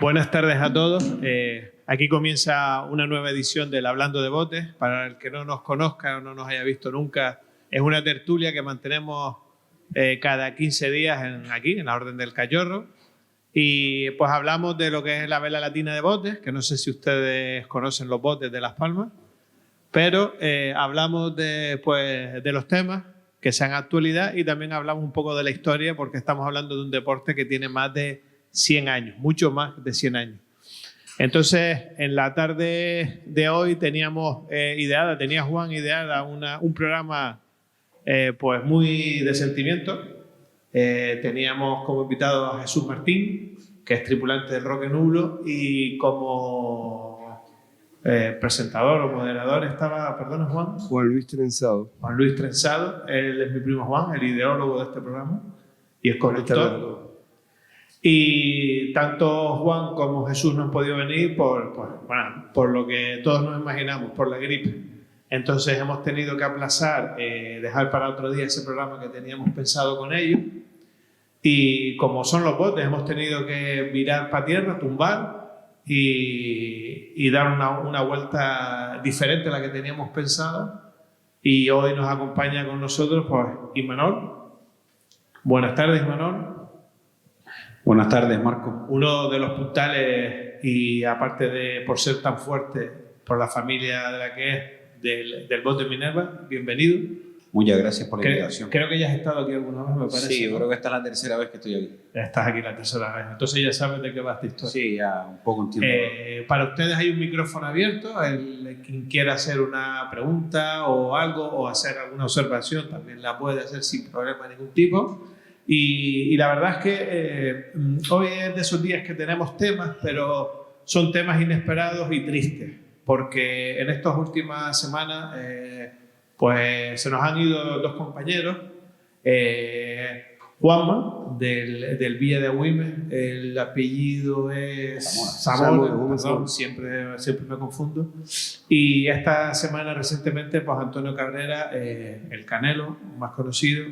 Buenas tardes a todos. Aquí comienza una nueva edición del Hablando de Botes. Para el que no nos conozca o no nos haya visto nunca, es una tertulia que mantenemos cada 15 días aquí, en la Orden del Cachorro. Y pues hablamos de lo que es la vela latina de botes, que no sé si ustedes conocen los botes de Las Palmas, pero hablamos de los temas que sean actualidad y también hablamos un poco de la historia, porque estamos hablando de un deporte que tiene más de 100 años, mucho más de 100 años. Entonces, en la tarde de hoy tenía Juan ideada un programa pues muy de sentimiento. Teníamos como invitado a Jesús Martín, que es tripulante del Roque Nublo, y como presentador o moderador estaba, perdona Juan. Juan Luis Trenzado. Juan Luis Trenzado, él es mi primo Juan, el ideólogo de este programa y el conductor. Y tanto Juan como Jesús no han podido venir por lo que todos nos imaginamos, por la gripe. Entonces hemos tenido que aplazar, dejar para otro día ese programa que teníamos pensado con ellos. Y como son los botes, hemos tenido que virar para tierra, tumbar y dar una vuelta diferente a la que teníamos pensado. Y hoy nos acompaña con nosotros pues Imanol. Buenas tardes, Imanol. Buenas tardes, Marco. Uno de los puntales, y aparte de por ser tan fuerte por la familia de la que es, del bote Minerva, bienvenido. Muchas gracias por la invitación. Creo que ya has estado aquí alguna vez, me parece. Sí, yo creo que esta es la tercera vez que estoy aquí. Estás aquí la tercera vez, entonces ya sabes de qué va esta historia. Sí, ya un poco entiendo. Para ustedes hay un micrófono abierto, quien quiera hacer una pregunta o algo, o hacer alguna observación, también la puede hacer sin problema de ningún tipo. Y la verdad es que hoy es de esos días que tenemos temas, pero son temas inesperados y tristes, porque en estas últimas semanas pues se nos han ido dos compañeros. Juanma, del Villa de Agüimes, el apellido es Zamora, siempre me confundo. Y esta semana recientemente pues Antonio Cabrera, el Canelo, más conocido,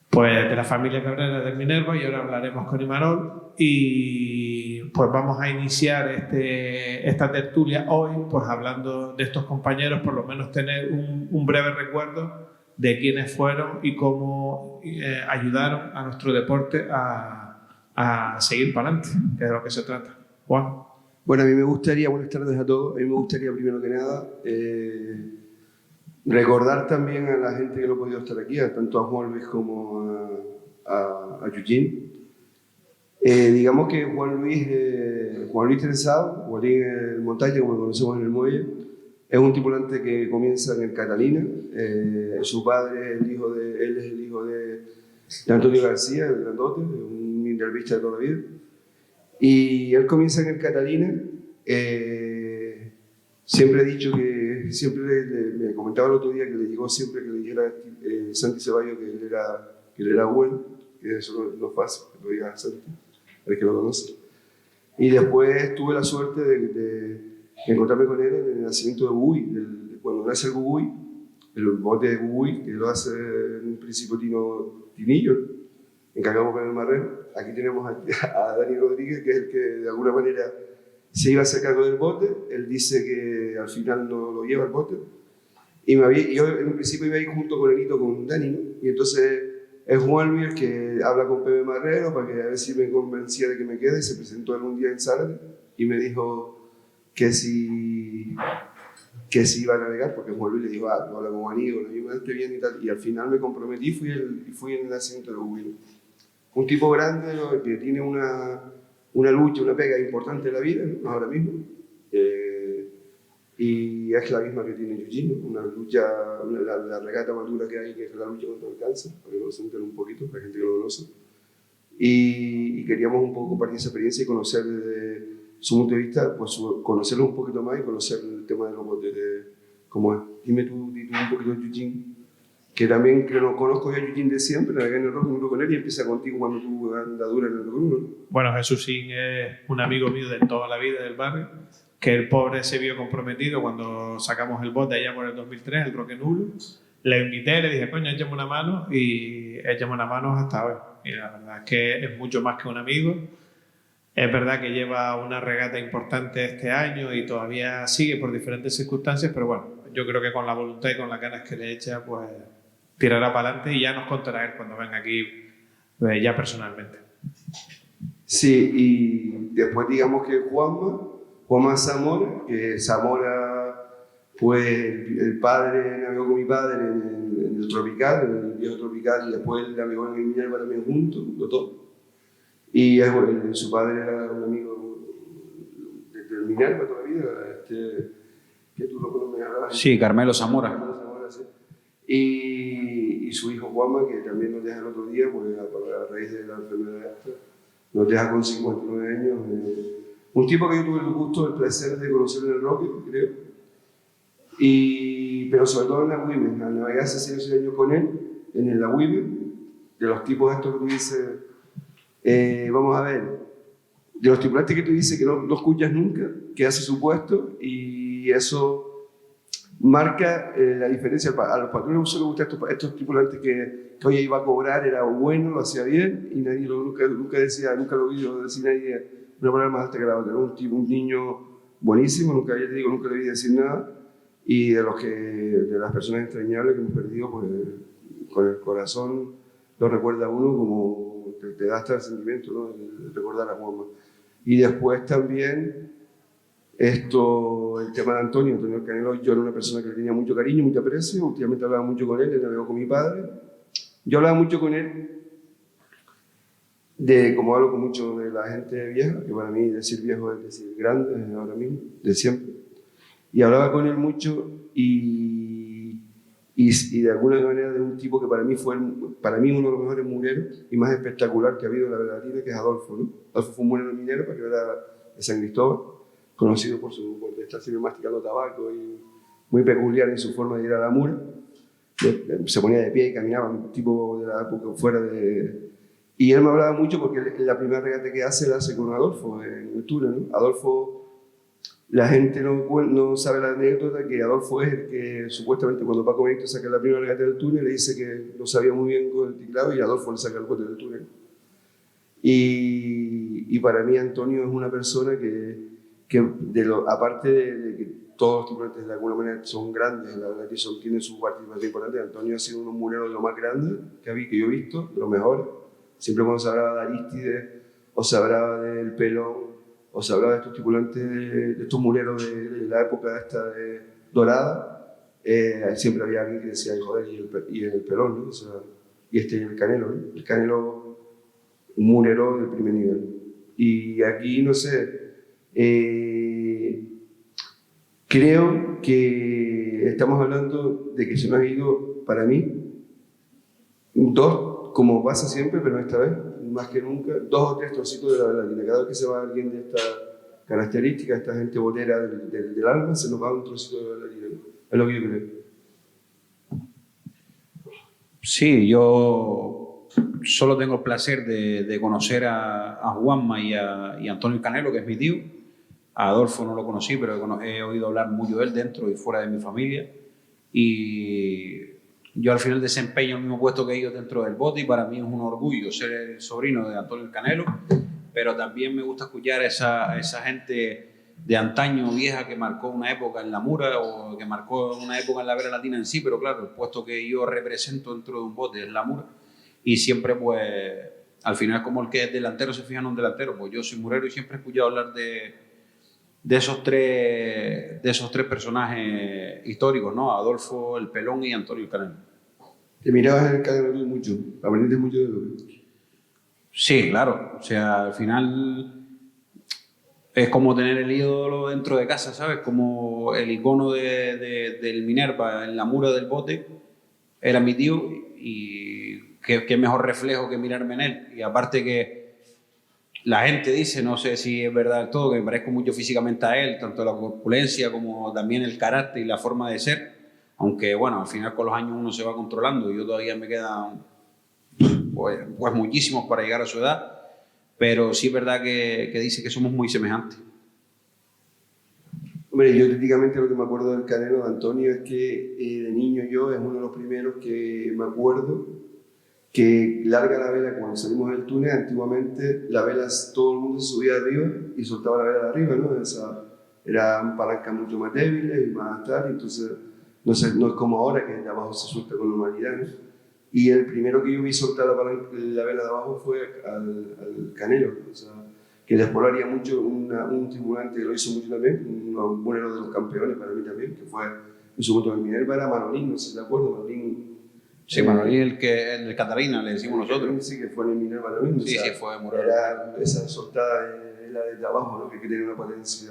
pues de la familia Cabrera del Minerva, y ahora hablaremos con Imanol y pues vamos a iniciar esta tertulia hoy pues hablando de estos compañeros, por lo menos tener un breve recuerdo de quiénes fueron y cómo ayudaron a nuestro deporte a seguir para adelante, que es de lo que se trata. Juan. Bueno, a mí me gustaría, buenas tardes a todos, a mí me gustaría primero que nada recordar también a la gente que no ha podido estar aquí, tanto a Juan Luis como a Eugene. Digamos que Juan Luis Trenzado, Juanín el Montaña, como lo conocemos en el muelle, es un tripulante que comienza en el Catalina. Su padre es él es el hijo de Antonio García, el grandote, un minervista de toda la vida. Y él comienza en el Catalina. Siempre he dicho que, me comentaba el otro día que le llegó siempre que le dijera Santi Ceballos que él era bueno, que eso no es fácil, que lo diga Santi, el que lo conoce. Y después tuve la suerte de encontrarme con él en el nacimiento de Guguy, cuando nace el Guguy, el bote de Guguy, que lo hace en un principio Tinillo, encargamos con el marrero. Aquí tenemos a Dani Rodríguez, que es el que de alguna manera se iba a hacer cargo del bote. Él dice que al final no lo lleva el bote. Y yo en un principio iba a ir junto con Elito, con Dani, ¿no? Y entonces es Juan Luis el que habla con Pepe Marrero para que a ver si me convencía de que me quede. Se presentó algún día en Zárate y me dijo que si iba a navegar, porque Juan Luis le dijo, no habla con Juanito, lo mismo antes bien y tal. Y al final me comprometí y fui en el nacimiento de Hugo. Un tipo grande, ¿no? Que tiene una lucha, una pega importante en la vida, ¿no? Ahora mismo. Y es la misma que tiene Eugene, ¿no? Una lucha, la regata más dura que hay, que es la lucha contra el cáncer, para que lo sientan un poquito, para la gente que lo conoce. Y queríamos un poco compartir esa experiencia y conocer desde su punto de vista, pues conocerlo un poquito más y conocer el tema de los botes, cómo es. Dime tú un poquito de Eugene, que también que lo conozco yo a Eugene de siempre, navegué en el Roque Nublo con él y empieza contigo cuando tú andadura en el Roque Nublo, ¿no? Bueno, Jesús sí es un amigo mío de toda la vida del barrio, que el pobre se vio comprometido cuando sacamos el bote allá por el 2003, el Roque Nublo. Le invité, le dije, coño, échame una mano, y échame una mano hasta hoy. Y la verdad es que es mucho más que un amigo. Es verdad que lleva una regata importante este año y todavía sigue por diferentes circunstancias, pero bueno, yo creo que con la voluntad y con las ganas que le echa, pues tirará para adelante y ya nos contará él cuando venga aquí, ya personalmente. Sí, y después digamos que Juanma Zamora, que Zamora, pues el padre navegó con mi padre en el Tropical, en el viejo Tropical, y después él navegó en el Minerva también juntos, los dos. Y su padre era un amigo del Minerva toda la vida, que tú lo conoces. Sí, Carmelo Zamora. Carmelo Zamora, sí. Y su hijo Juanma, que también nos deja el otro día, pues a raíz de la enfermedad esta, nos deja con 59 años. Un tipo que yo tuve el gusto, el placer de conocer en el Roque, creo. Pero sobre todo en la Women, al navegar hace 6 o 7 años con él, en la Women, de los tipos estos que tú dices, vamos a ver, de los tripulantes que tú dices que no escuchas nunca, que hace su puesto, y eso marca la diferencia. A los patrones solo les gustan estos tripulantes que hoy iba a cobrar, era bueno, lo hacía bien, y nadie nunca decía, nunca lo vi decir nadie una palabra más alta que la otra. Un niño buenísimo, nunca le vi decir nada, y de las personas entrañables que hemos perdido, pues con el corazón lo recuerda a uno, como te da hasta el sentimiento, ¿no? De recordar a Juanma. Y después también el tema de Antonio Canelo. Yo era una persona que le tenía mucho cariño, mucho aprecio. Últimamente hablaba mucho con él navegó con mi padre. Yo hablaba mucho con él como hablo con mucho de la gente vieja, que para mí decir viejo es decir grande ahora mismo, de siempre. Y hablaba con él mucho y de alguna manera de un tipo que para mí fue uno de los mejores muleros y más espectacular que ha habido en la Latina, que es Adolfo, ¿no? Adolfo fue un mulero minero, para que era de San Cristóbal, conocido por estar siempre masticando tabaco y muy peculiar en su forma de ir a la mura. Se ponía de pie y caminaba, un tipo de la época fuera de... Y él me hablaba mucho porque la primera regata que hace la hace con Adolfo en el túnel, ¿no? Adolfo, la gente no sabe la anécdota que Adolfo es el que supuestamente cuando Paco Benito saca la primera regata del túnel le dice que lo sabía muy bien con el teclado y Adolfo le saca el bote del túnel. Y para mí Antonio es una persona que aparte de que todos los tripulantes de alguna manera son grandes, la verdad que tienen su participación importante, Antonio ha sido uno mulero de lo más grande que yo he visto, de los mejores. Siempre cuando se hablaba de Arístides, o se hablaba del Pelón, o se hablaba de estos tripulantes, de estos muleros de la época esta dorada, siempre había alguien que decía, joder, y el Pelón, ¿no? O sea, y el Canelo, ¿no? El Canelo, un mulero del primer nivel. Y aquí, no sé, creo que estamos hablando de que se nos ha ido, para mí, como pasa siempre, pero esta vez, más que nunca, 2 o 3 trocitos de la Latina. Cada vez que se va alguien de esta característica, esta gente bolera del alma, se nos va un trocito de la Latina. Es lo que yo creo. Sí, yo solo tengo el placer de conocer a Juanma y a Antonio Canelo, que es mi tío. A Adolfo no lo conocí, pero he oído hablar mucho de él dentro y fuera de mi familia. Y yo al final desempeño el mismo puesto que ellos dentro del bote y para mí es un orgullo ser el sobrino de Antonio Canelo, pero también me gusta escuchar a esa gente de antaño vieja que marcó una época en la Mura o que marcó una época en la Vera Latina en sí, pero claro, el puesto que yo represento dentro de un bote es la Mura y siempre pues al final como el que es delantero se fija en un delantero, pues yo soy murero y siempre he escuchado hablar de esos tres personajes históricos, ¿no? Adolfo, el Pelón y Antonio Canelo. Te mirabas en el Canelo mucho, aprendiste mucho de lo que... Sí, claro. O sea, al final es como tener el ídolo dentro de casa, ¿sabes? Como el icono del Minerva en la mura del bote era mi tío y qué mejor reflejo que mirarme en él. Y aparte que la gente dice, no sé si es verdad del todo, que me parezco mucho físicamente a él, tanto la corpulencia como también el carácter y la forma de ser, aunque bueno, al final con los años uno se va controlando y yo todavía me quedan pues muchísimos para llegar a su edad, pero sí es verdad que dice que somos muy semejantes. Hombre, yo típicamente lo que me acuerdo del Canelo de Antonio es que de niño yo es uno de los primeros que me acuerdo que larga la vela cuando salimos del túnel. Antiguamente la vela, todo el mundo se subía arriba y soltaba la vela de arriba, ¿no? Eran palancas mucho más débiles y más tal, entonces no es como ahora que de abajo se suelta con normalidad, ¿no? Y el primero que yo vi soltar la vela de abajo fue al Canelo, ¿no? O sea, que después lo haría mucho un tripulante que lo hizo mucho también, uno de los campeones para mí también, que fue en su momento en Minerva, era Manolín, no sé si te acuerdas, Manolín. Sí, Manolín, el Catarina, le decimos nosotros. Sí, que fue en el Minerva lo mismo. Sí, o sea, sí, fue Murano. Era esa soltada la de abajo, ¿no? Que tiene una potencia.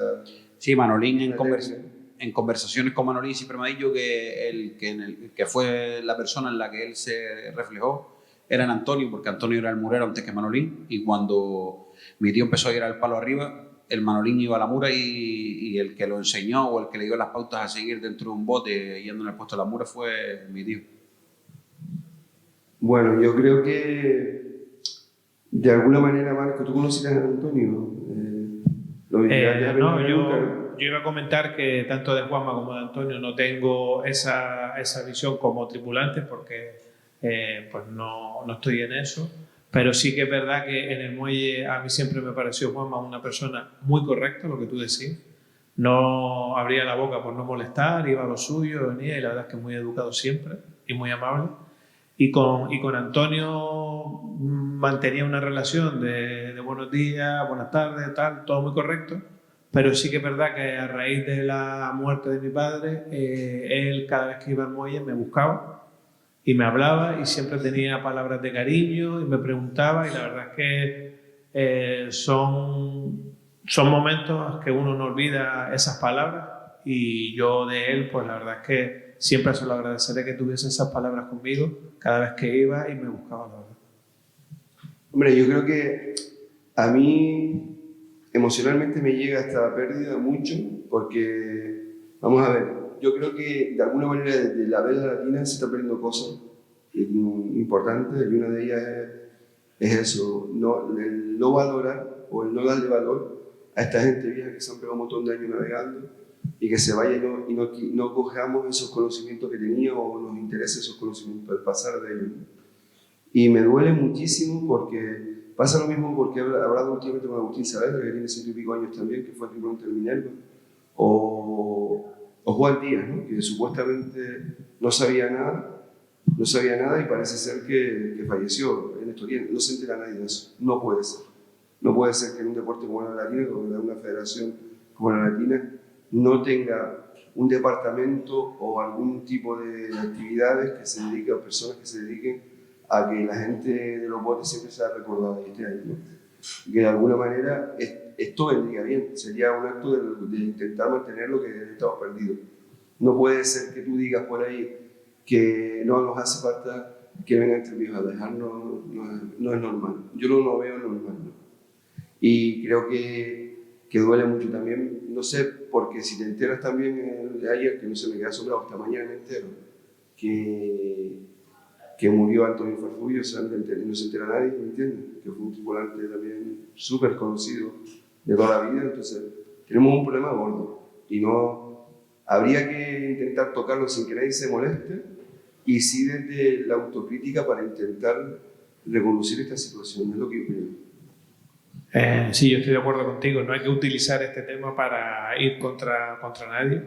Sí, Manolín en conversaciones con Manolín siempre me ha dicho que que fue la persona en la que él se reflejó era en Antonio, porque Antonio era el murero antes que Manolín, y cuando mi tío empezó a ir al palo arriba, el Manolín iba a la mura y el que lo enseñó o el que le dio las pautas a seguir dentro de un bote yendo en el puesto de la mura fue mi tío. Bueno, yo creo que de alguna manera, Marco, ¿tú conocías a Antonio? No, yo iba a comentar que tanto de Juanma como de Antonio no tengo esa visión como tripulante porque pues no estoy en eso, pero sí que es verdad que en el muelle a mí siempre me pareció Juanma una persona muy correcta, lo que tú decís. No abría la boca por no molestar, iba a lo suyo, venía y la verdad es que muy educado siempre y muy amable. Y con Antonio mantenía una relación de buenos días, buenas tardes, tal, todo muy correcto. Pero sí que es verdad que a raíz de la muerte de mi padre, él cada vez que iba al muelle me buscaba y me hablaba y siempre tenía palabras de cariño y me preguntaba, y la verdad es que son momentos que uno no olvida esas palabras, y yo de él, pues la verdad es que siempre se lo agradeceré que tuviese esas palabras conmigo cada vez que iba y me buscaba, la verdad. Hombre, yo creo que a mí emocionalmente me llega esta pérdida mucho, porque, vamos a ver, yo creo que de alguna manera de la vela latina se está perdiendo cosas importantes, y una de ellas es eso, el no valorar o el no darle valor a esta gente vieja que se han pegado un montón de años navegando, y que se vaya y no cojamos esos conocimientos que tenía o nos interesa esos conocimientos, el pasar de ellos. Y me duele muchísimo porque pasa lo mismo, porque he hablado últimamente con Agustín Saavedra, que tiene 100 y pico años también, que fue tripulante del Minerva, o Juan Díaz, ¿no? Que supuestamente no sabía nada y parece ser que falleció en estos días. No se entera nadie de eso. No puede ser. No puede ser que en un deporte como la latina, como en una federación como la latina, no tenga un departamento o algún tipo de actividades que se dediquen, o personas que se dediquen a que la gente de los botes siempre sea recordada y esté ahí, ¿no? Que de alguna manera esto vendría bien, sería un acto de intentar mantener lo que estamos perdidos. No puede ser que tú digas por ahí que no nos hace falta que vengan entre viejos a dejarnos, no es normal. Yo no lo veo normal, ¿no? Y creo que duele mucho también, no sé, porque si te enteras también de ayer, que no se me queda asombrado, hasta mañana me entero, que murió Antonio Farfullo, o sea, no se entera nadie, ¿me entiendes? Que fue un tripulante también súper conocido de toda la vida. Entonces tenemos un problema gordo y no habría que intentar tocarlo sin que nadie se moleste, y sí desde la autocrítica para intentar reconducir esta situación, es lo que yo creo. Sí, yo estoy de acuerdo contigo. No hay que utilizar este tema para ir contra nadie,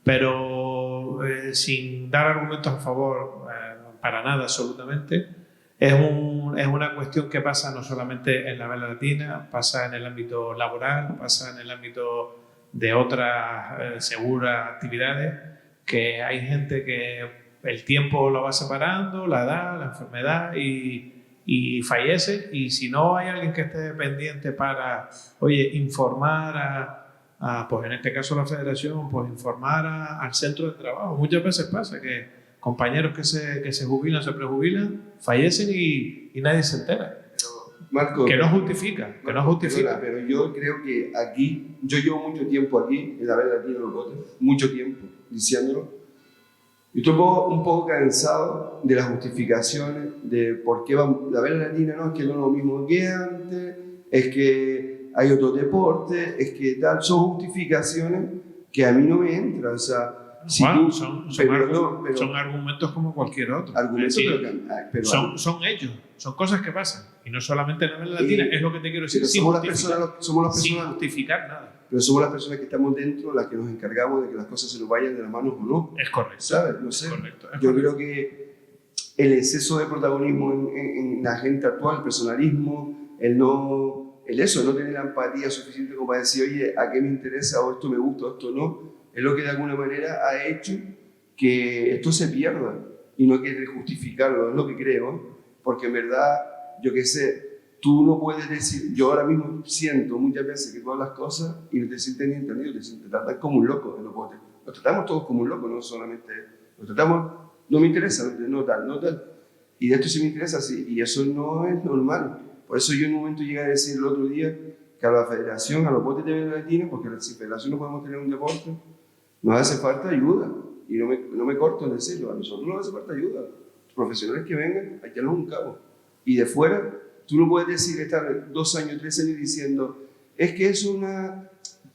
pero sin dar argumentos a favor, para nada absolutamente. Es una cuestión que pasa no solamente en la vela latina, pasa en el ámbito laboral, pasa en el ámbito de otras seguras actividades, que hay gente que el tiempo lo va separando, la edad, la enfermedad, y fallece, y si no hay alguien que esté pendiente para, oye, informar pues en este caso la federación, pues informar al centro de trabajo. Muchas veces pasa que compañeros que se jubilan, se prejubilan, fallecen y nadie se entera. Marco, que no justifica. Pero yo creo que aquí, yo llevo mucho tiempo aquí, en la vela latina en los botes, mucho tiempo diciéndolo. Y estoy un poco cansado de las justificaciones de por qué la vela latina, no, es que no es lo mismo que antes, es que hay otro deporte, es que tal. Son justificaciones que a mí no me entran. O sea, Si Bueno, tú- son pero- son argumentos como cualquier otro. argumentos, Es decir, pero son hechos, son cosas que pasan. Y no solamente en América Latina, es lo que te quiero decir. pero Sin somos las justificar, personas, somos las sin personas, justificar nada. pero somos las personas que estamos dentro las que nos encargamos de que las cosas se nos vayan de las manos o no. Es correcto. ¿Sabes? No sé. Es correcto. Es Yo correcto. creo que el exceso de protagonismo en la gente actual, el personalismo, el no tener la empatía suficiente como para decir, oye, ¿a qué me interesa? O esto me gusta, o esto no, es lo que de alguna manera ha hecho que esto se pierda. Y no quiere justificarlo, es lo que creo, porque en verdad, yo qué sé, tú no puedes decir, yo ahora mismo siento muchas veces que tú hablas cosas y no te sientes ni entendido, te tratan como un loco en los botes. Nos tratamos todos como un loco, no solamente, nos tratamos, no me interesa, no tal, no tal. Y de esto sí me interesa, sí, y eso no es normal. Por eso yo en un momento llegué a decir el otro día que a la federación, a los botes de América Latina, porque sin federación no podemos tener un deporte, nos hace falta ayuda. Y no me corto en decirlo, a nosotros nos hace falta ayuda. Los profesionales que vengan, hay que darnos un cabo. Y de fuera, tú no puedes decir, estar 2 años, 3 años diciendo, es que es una,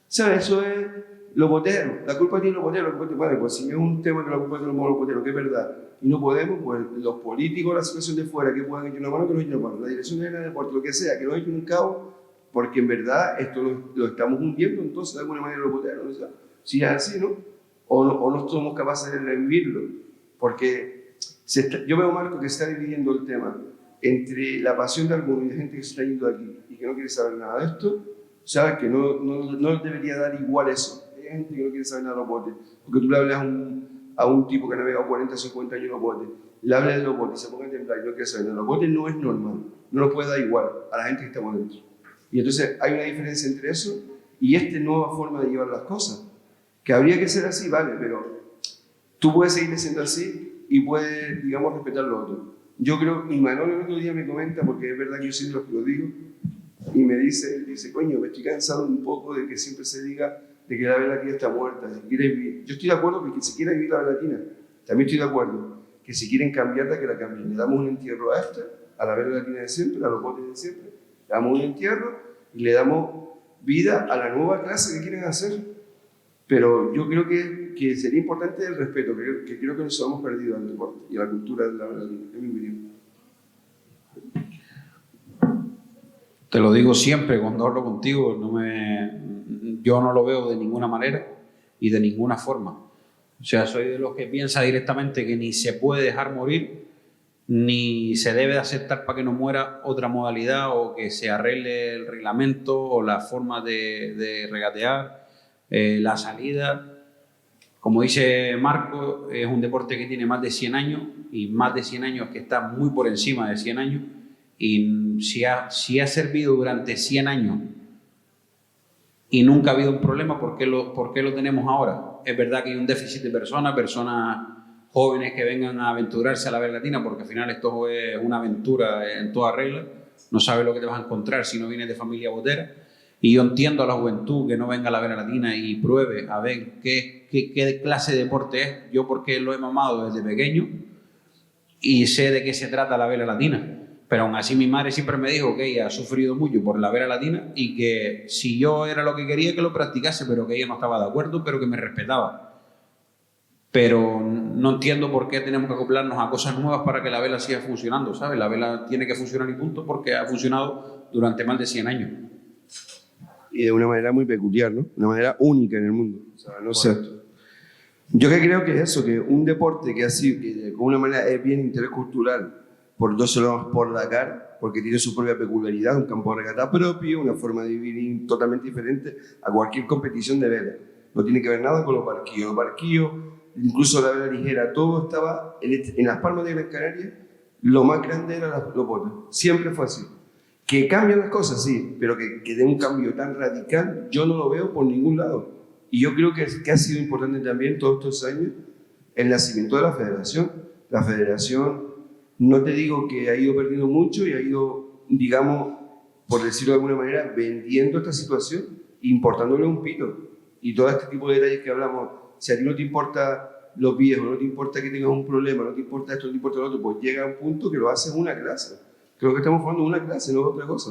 ¿sabes? Eso es los boteros, la culpa tiene los boteros, vale, pues si no es un tema que la culpa tiene los boteros, que es verdad, y no podemos, pues los políticos, la situación de fuera, que puedan echar una mano, que nos echen una mano, la dirección de deporte, lo que sea, que nos echen un cabo, porque en verdad esto lo estamos hundiendo, entonces de alguna manera los boteros, ¿no? O sea, si es así, ¿no? O no somos capaces de revivirlo, porque yo veo, Marco, que se está dividiendo el tema entre la pasión de algunos y de gente que se está yendo de aquí y que no quiere saber nada de esto, sabes que no debería dar igual eso. Hay gente que no quiere saber nada de los botes, porque tú le hablas a un tipo que ha navegado 40, 50 años en los botes, le hablas de los botes y se ponga a temblar y no quiere saber nada de los botes, no es normal, no nos puede dar igual a la gente que estamos dentro. Y entonces hay una diferencia entre eso y esta nueva forma de llevar las cosas, que habría que ser así, vale, pero tú puedes seguir siendo así y puedes, digamos, respetar lo otro. Yo creo, y Manolo el otro día me comenta, porque es verdad que yo soy de los que lo digo, y me dice, coño, me estoy cansado un poco de que siempre se diga de que la vela latina está muerta, si quiere vivir. Yo estoy de acuerdo que si quiere vivir la vela latina, también estoy de acuerdo que si quieren cambiarla, que la cambien. Le damos un entierro a esta, a la vela latina de siempre, a los botes de siempre, le damos un entierro y le damos vida a la nueva clase que quieren hacer. Pero yo creo que sería importante el respeto, que creo que nos hemos perdido al deporte y a la cultura de la vela latina, es mi opinión. Te lo digo siempre cuando hablo contigo, yo no lo veo de ninguna manera y de ninguna forma. O sea, soy de los que piensa directamente que ni se puede dejar morir, ni se debe aceptar para que no muera otra modalidad o que se arregle el reglamento o la forma de regatear, la salida. Como dice Marco, es un deporte que tiene más de 100 años y más de 100 años que está muy por encima de 100 años. Y si ha servido durante 100 años y nunca ha habido un problema, ¿por qué lo tenemos ahora? Es verdad que hay un déficit de personas jóvenes que vengan a aventurarse a la vela latina, porque al final esto es una aventura en toda regla, no sabes lo que te vas a encontrar si no vienes de familia botera. Y yo entiendo a la juventud que no venga a la vela latina y pruebe a ver qué clase de deporte es. Yo porque lo he mamado desde pequeño y sé de qué se trata la vela latina. Pero aún así mi madre siempre me dijo que ella ha sufrido mucho por la vela latina y que si yo era lo que quería que lo practicase, pero que ella no estaba de acuerdo, pero que me respetaba. Pero no entiendo por qué tenemos que acoplarnos a cosas nuevas para que la vela siga funcionando, ¿sabes? La vela tiene que funcionar y punto, porque ha funcionado durante más de 100 años. Y de una manera muy peculiar, ¿no? Una manera única en el mundo. O sea, no sé. Yo que creo que es eso, que un deporte que así, que de alguna manera es bien interés cultural, por Dakar, porque tiene su propia peculiaridad, un campo de regata propio, una forma de vivir totalmente diferente a cualquier competición de vela. No tiene que ver nada con los barquillos. Los barquillos, incluso la vela ligera, todo estaba en las Palmas de Gran Canaria, lo más grande eran los botes. Siempre fue así. Que cambian las cosas, sí, pero que dé un cambio tan radical, yo no lo veo por ningún lado. Y yo creo que ha sido importante también todos estos años el nacimiento de la federación. La federación, no te digo que ha ido perdiendo mucho y ha ido, digamos, por decirlo de alguna manera, vendiendo esta situación, importándole un pito. Y todo este tipo de detalles que hablamos, si a ti no te importa los viejos, no te importa que tengas un problema, no te importa esto, no te importa lo otro, pues llega a un punto que lo haces una clase. Creo que estamos formando una clase, no otra cosa.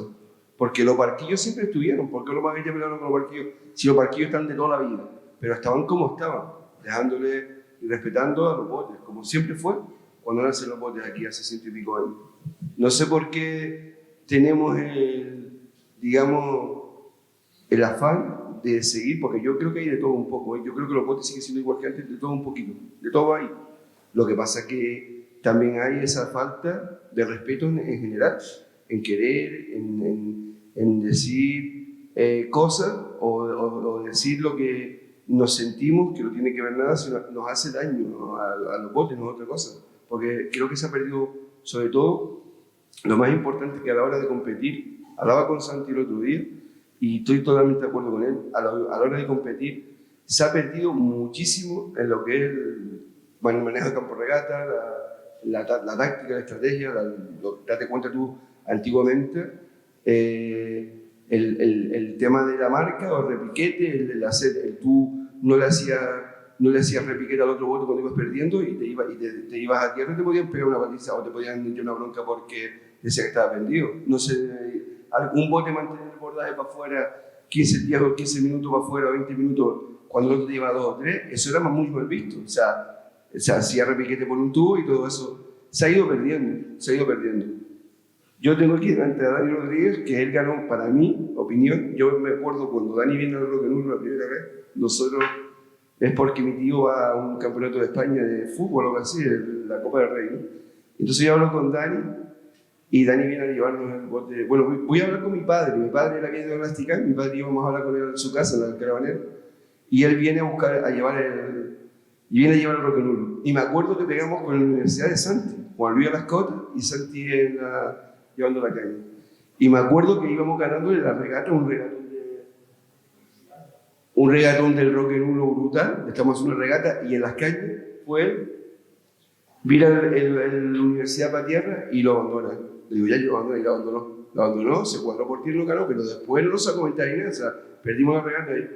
Porque los barquillos siempre estuvieron. ¿Por qué los más bellos pelearon con los barquillos? Si los barquillos están de toda la vida, pero estaban como estaban. dejándole y respetando a los botes, como siempre fue cuando nacen los botes aquí hace 100 y pico años. No sé por qué tenemos digamos, el afán de seguir, porque yo creo que hay de todo un poco, yo creo que los botes siguen siendo igual que antes, de todo un poquito, de todo hay. Lo que pasa es que también hay esa falta de respeto en general, en querer, en decir cosas o decir lo que nos sentimos, que no tiene que ver nada, sino nos hace daño a los botes, no es otra cosa. Porque creo que se ha perdido, sobre todo, lo más importante que a la hora de competir, hablaba con Santi el otro día, y estoy totalmente de acuerdo con él, a la hora de competir, se ha perdido muchísimo en lo que es el manejo de campo regata, la táctica, la estrategia, date cuenta tú, antiguamente, el tema de la marca o el repiquete, tú no le hacías repiquete al otro bote cuando ibas perdiendo y te ibas a tierra y te podían pegar una paliza o te podían meter una bronca porque decía que estaba vendido. No sé, algún bote mantener el bordaje para afuera 15 días o 15 minutos para afuera o 20 minutos cuando el otro te lleva 2 o 3, eso era muy mal visto. O sea, hacía repiquete por un tubo y todo eso se ha ido perdiendo. Yo tengo aquí delante a Dani Rodríguez, que él ganó, para mi opinión, yo me acuerdo cuando Dani vino al Roque Nulo la primera vez, nosotros, es porque mi tío va a un campeonato de España de fútbol o algo así, la Copa del Rey, ¿no? Entonces yo hablo con Dani, y Dani viene a llevarnos el bote. Bueno, voy a hablar con mi padre era bien de Blasticán, mi padre íbamos a hablar con él en su casa, en el Caravanero, y él viene a llevar el Roque Nulo. Y me acuerdo que pegamos con la Universidad de Santi, Juan Luis Alascota y Santi llevando la caña. Y me acuerdo que íbamos ganando en la regata, un regatón del Roque Nulo brutal, estamos en una regata y en las cañas fue él, vira la universidad para tierra y lo abandona. Le digo, ya yo lo abandono y lo abandonó, se cuadró por tierra y lo ganó, pero después no sacó comentar ni nada, o sea, perdimos la regata ahí.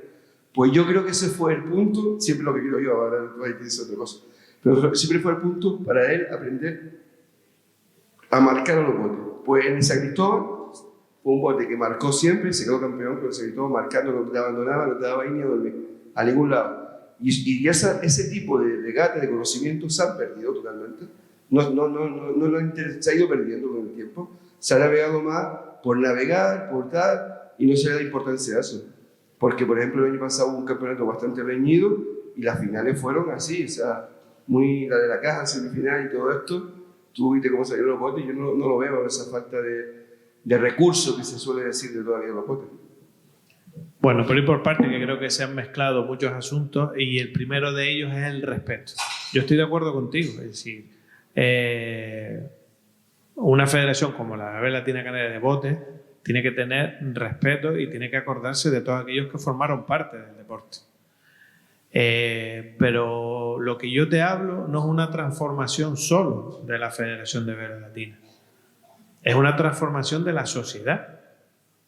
Pues yo creo que ese fue el punto, siempre lo que quiero yo, ahora tú ahí tienes otra cosa, pero siempre fue el punto para él aprender a marcar a los botes. Pues en el San Cristóbal fue un bote que marcó siempre, se quedó campeón con el San Cristóbal marcando, no te abandonaba, no te daba ahí ni a dormir, a ningún lado. Y ese tipo de gata, de conocimiento, se han perdido totalmente. Se ha ido perdiendo con el tiempo. Se ha navegado más por navegar, por tal, y no se le da importancia a eso. Porque, por ejemplo, el año pasado hubo un campeonato bastante reñido y las finales fueron así, o sea, la de la caja, semifinal y todo esto. Tú viste cómo salieron los botes y yo no lo veo, esa falta de recursos que se suele decir de todavía los botes. Bueno, por ir por parte, que creo que se han mezclado muchos asuntos y el primero de ellos es el respeto. Yo estoy de acuerdo contigo, es decir, una federación como la Vela Latina Canaria de Botes tiene que tener respeto y tiene que acordarse de todos aquellos que formaron parte del deporte. Pero lo que yo te hablo no es una transformación solo de la Federación de Vela Latina, es una transformación de la sociedad.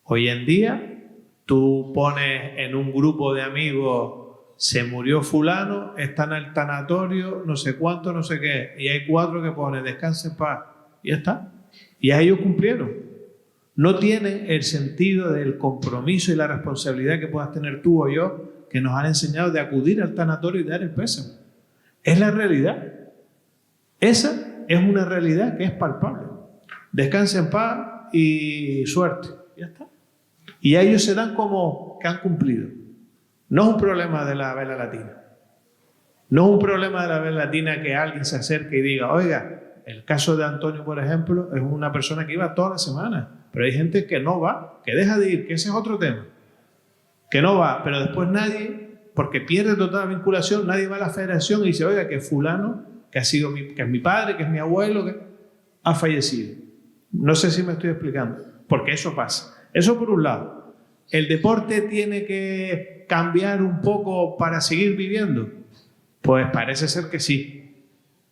Hoy en día tú pones en un grupo de amigos, se murió fulano, está en el tanatorio, no sé cuánto, no sé qué, y hay 4 que ponen descanse en paz, y ya está. Y a ellos cumplieron. No tienen el sentido del compromiso y la responsabilidad que puedas tener tú o yo, que nos han enseñado de acudir al tanatorio y dar el pésame. Es la realidad. Esa es una realidad que es palpable. Descanse en paz y suerte. Ya está. Y a ellos se dan como que han cumplido. No es un problema de la Vela Latina. No es un problema de la Vela Latina que alguien se acerque y diga, oiga, el caso de Antonio, por ejemplo, es una persona que iba toda la semana, pero hay gente que no va, que deja de ir, que ese es otro tema. Que no va, pero después nadie, porque pierde toda la vinculación, nadie va a la federación y dice, oiga, que fulano, que es mi padre, que es mi abuelo, que ha fallecido. No sé si me estoy explicando, porque eso pasa. Eso por un lado. ¿El deporte tiene que cambiar un poco para seguir viviendo? Pues parece ser que sí.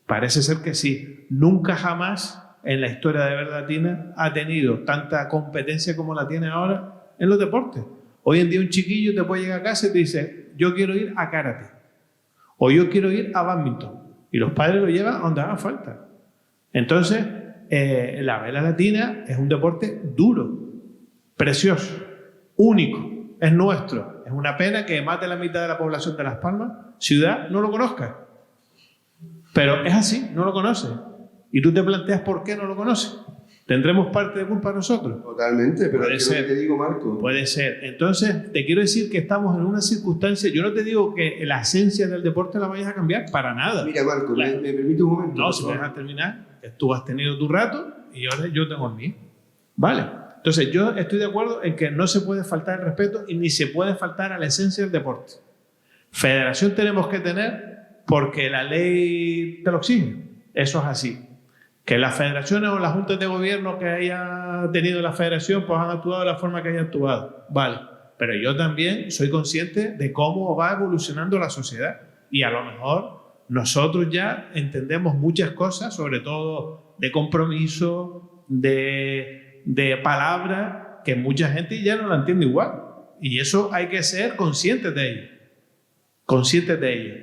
Parece ser que sí. Nunca jamás en la historia de Vela Latina ha tenido tanta competencia como la tiene ahora en los deportes. Hoy en día un chiquillo te puede llegar a casa y te dice, yo quiero ir a karate o yo quiero ir a bádminton. Y los padres lo llevan a donde haga falta. Entonces, la Vela Latina es un deporte duro, precioso, único. es nuestro. Es una pena que más de la mitad de la población de Las Palmas, ciudad, no lo conozca. Pero es así, no lo conoce. Y tú te planteas por qué no lo conoce. ¿Tendremos parte de culpa nosotros? Totalmente, pero Puede es que ser. lo que te digo, Marco. Puede ser. Entonces, te quiero decir que estamos en una circunstancia, yo no te digo que la esencia del deporte la vayas a cambiar para nada. Mira, Marco, La- ¿me permite un momento? No, por si me favor? dejas terminar, que tú has tenido tu rato y ahora yo tengo el mío. Vale. Entonces, yo estoy de acuerdo en que no se puede faltar el respeto y ni se puede faltar a la esencia del deporte. Federación tenemos que tener porque la ley te lo exige. Eso es así. Que las federaciones o las juntas de gobierno que haya tenido la federación pues han actuado de la forma que hayan actuado. Vale. Pero yo también soy consciente de cómo va evolucionando la sociedad. Y a lo mejor nosotros ya entendemos muchas cosas, sobre todo de compromiso, de palabra, que mucha gente ya no la entiende igual. Y eso hay que ser conscientes de ello. Conscientes de ello.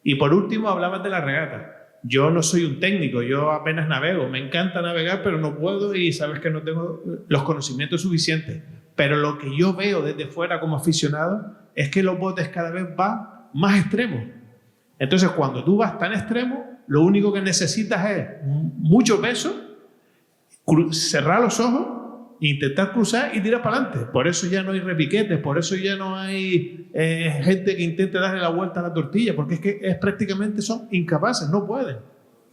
Y por último, hablabas de la regata. Yo no soy un técnico, yo apenas navego. Me encanta navegar, pero no puedo y sabes que no tengo los conocimientos suficientes. Pero lo que yo veo desde fuera como aficionado es que los botes cada vez van más extremos. Entonces, cuando tú vas tan extremo, lo único que necesitas es mucho peso, cerrar los ojos, intentar cruzar y tirar para adelante. Por eso ya no hay repiquetes, por eso ya no hay gente que intente darle la vuelta a la tortilla, porque es que prácticamente son incapaces, no pueden.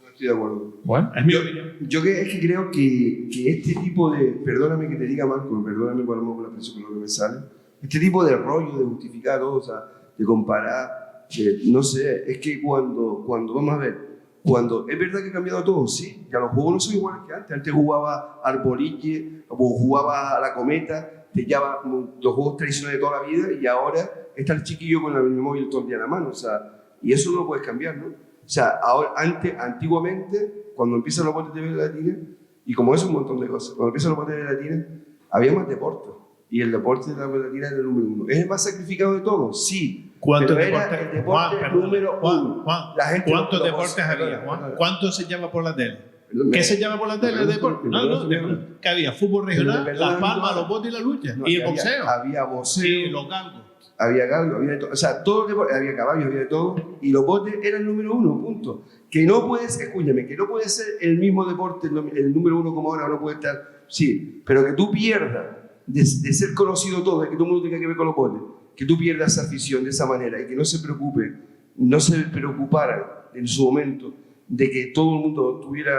No estoy de acuerdo. Bueno, es mi opinión. Yo es que creo que este tipo de, perdóname que te diga, Marco, perdóname por la presión con lo que me sale, este tipo de rollo de justificar todo, o sea, de comparar, no sé, es que cuando vamos a ver, cuando es verdad que ha cambiado todo, sí, ya los juegos no son iguales que antes. Antes jugaba al boliche, o jugaba a la cometa, te llama los juegos tradicionales de toda la vida, y ahora está el chiquillo con el móvil todo el día en la mano, o sea, y eso no lo puedes cambiar, ¿no? O sea, ahora, antiguamente, cuando empiezan los botes de velatina, y como es un montón de cosas, cuando empiezan los botes de velatina, había más deporte, y el deporte de la velatina era el número uno. ¿Es el más sacrificado de todos? Sí. ¿Cuántos pero deportes? era el deporte número uno. La gente ¿Cuántos lo deportes conoce. había, Juan? ¿Cuánto se llama por la tele? Perdón, ¿Qué se llama por la tele? ¿Deporte? No, ¿qué había? Fútbol regional, Las Palmas, los botes y la lucha. No, y el boxeo. Había boxeo. Sí, los galgos. Había galgo, había de todo. O sea, todos los deportes, había caballos, había de todo. Y los botes eran el número uno, punto. Que no puedes, escúchame, que no puede ser el mismo deporte, el número uno como ahora, no puede estar. Sí, pero que tú pierdas de ser conocido todo, de que todo el mundo tenga que ver con los botes, que tú pierdas esa afición de esa manera y que no se preocupara en su momento de que todo el mundo tuviera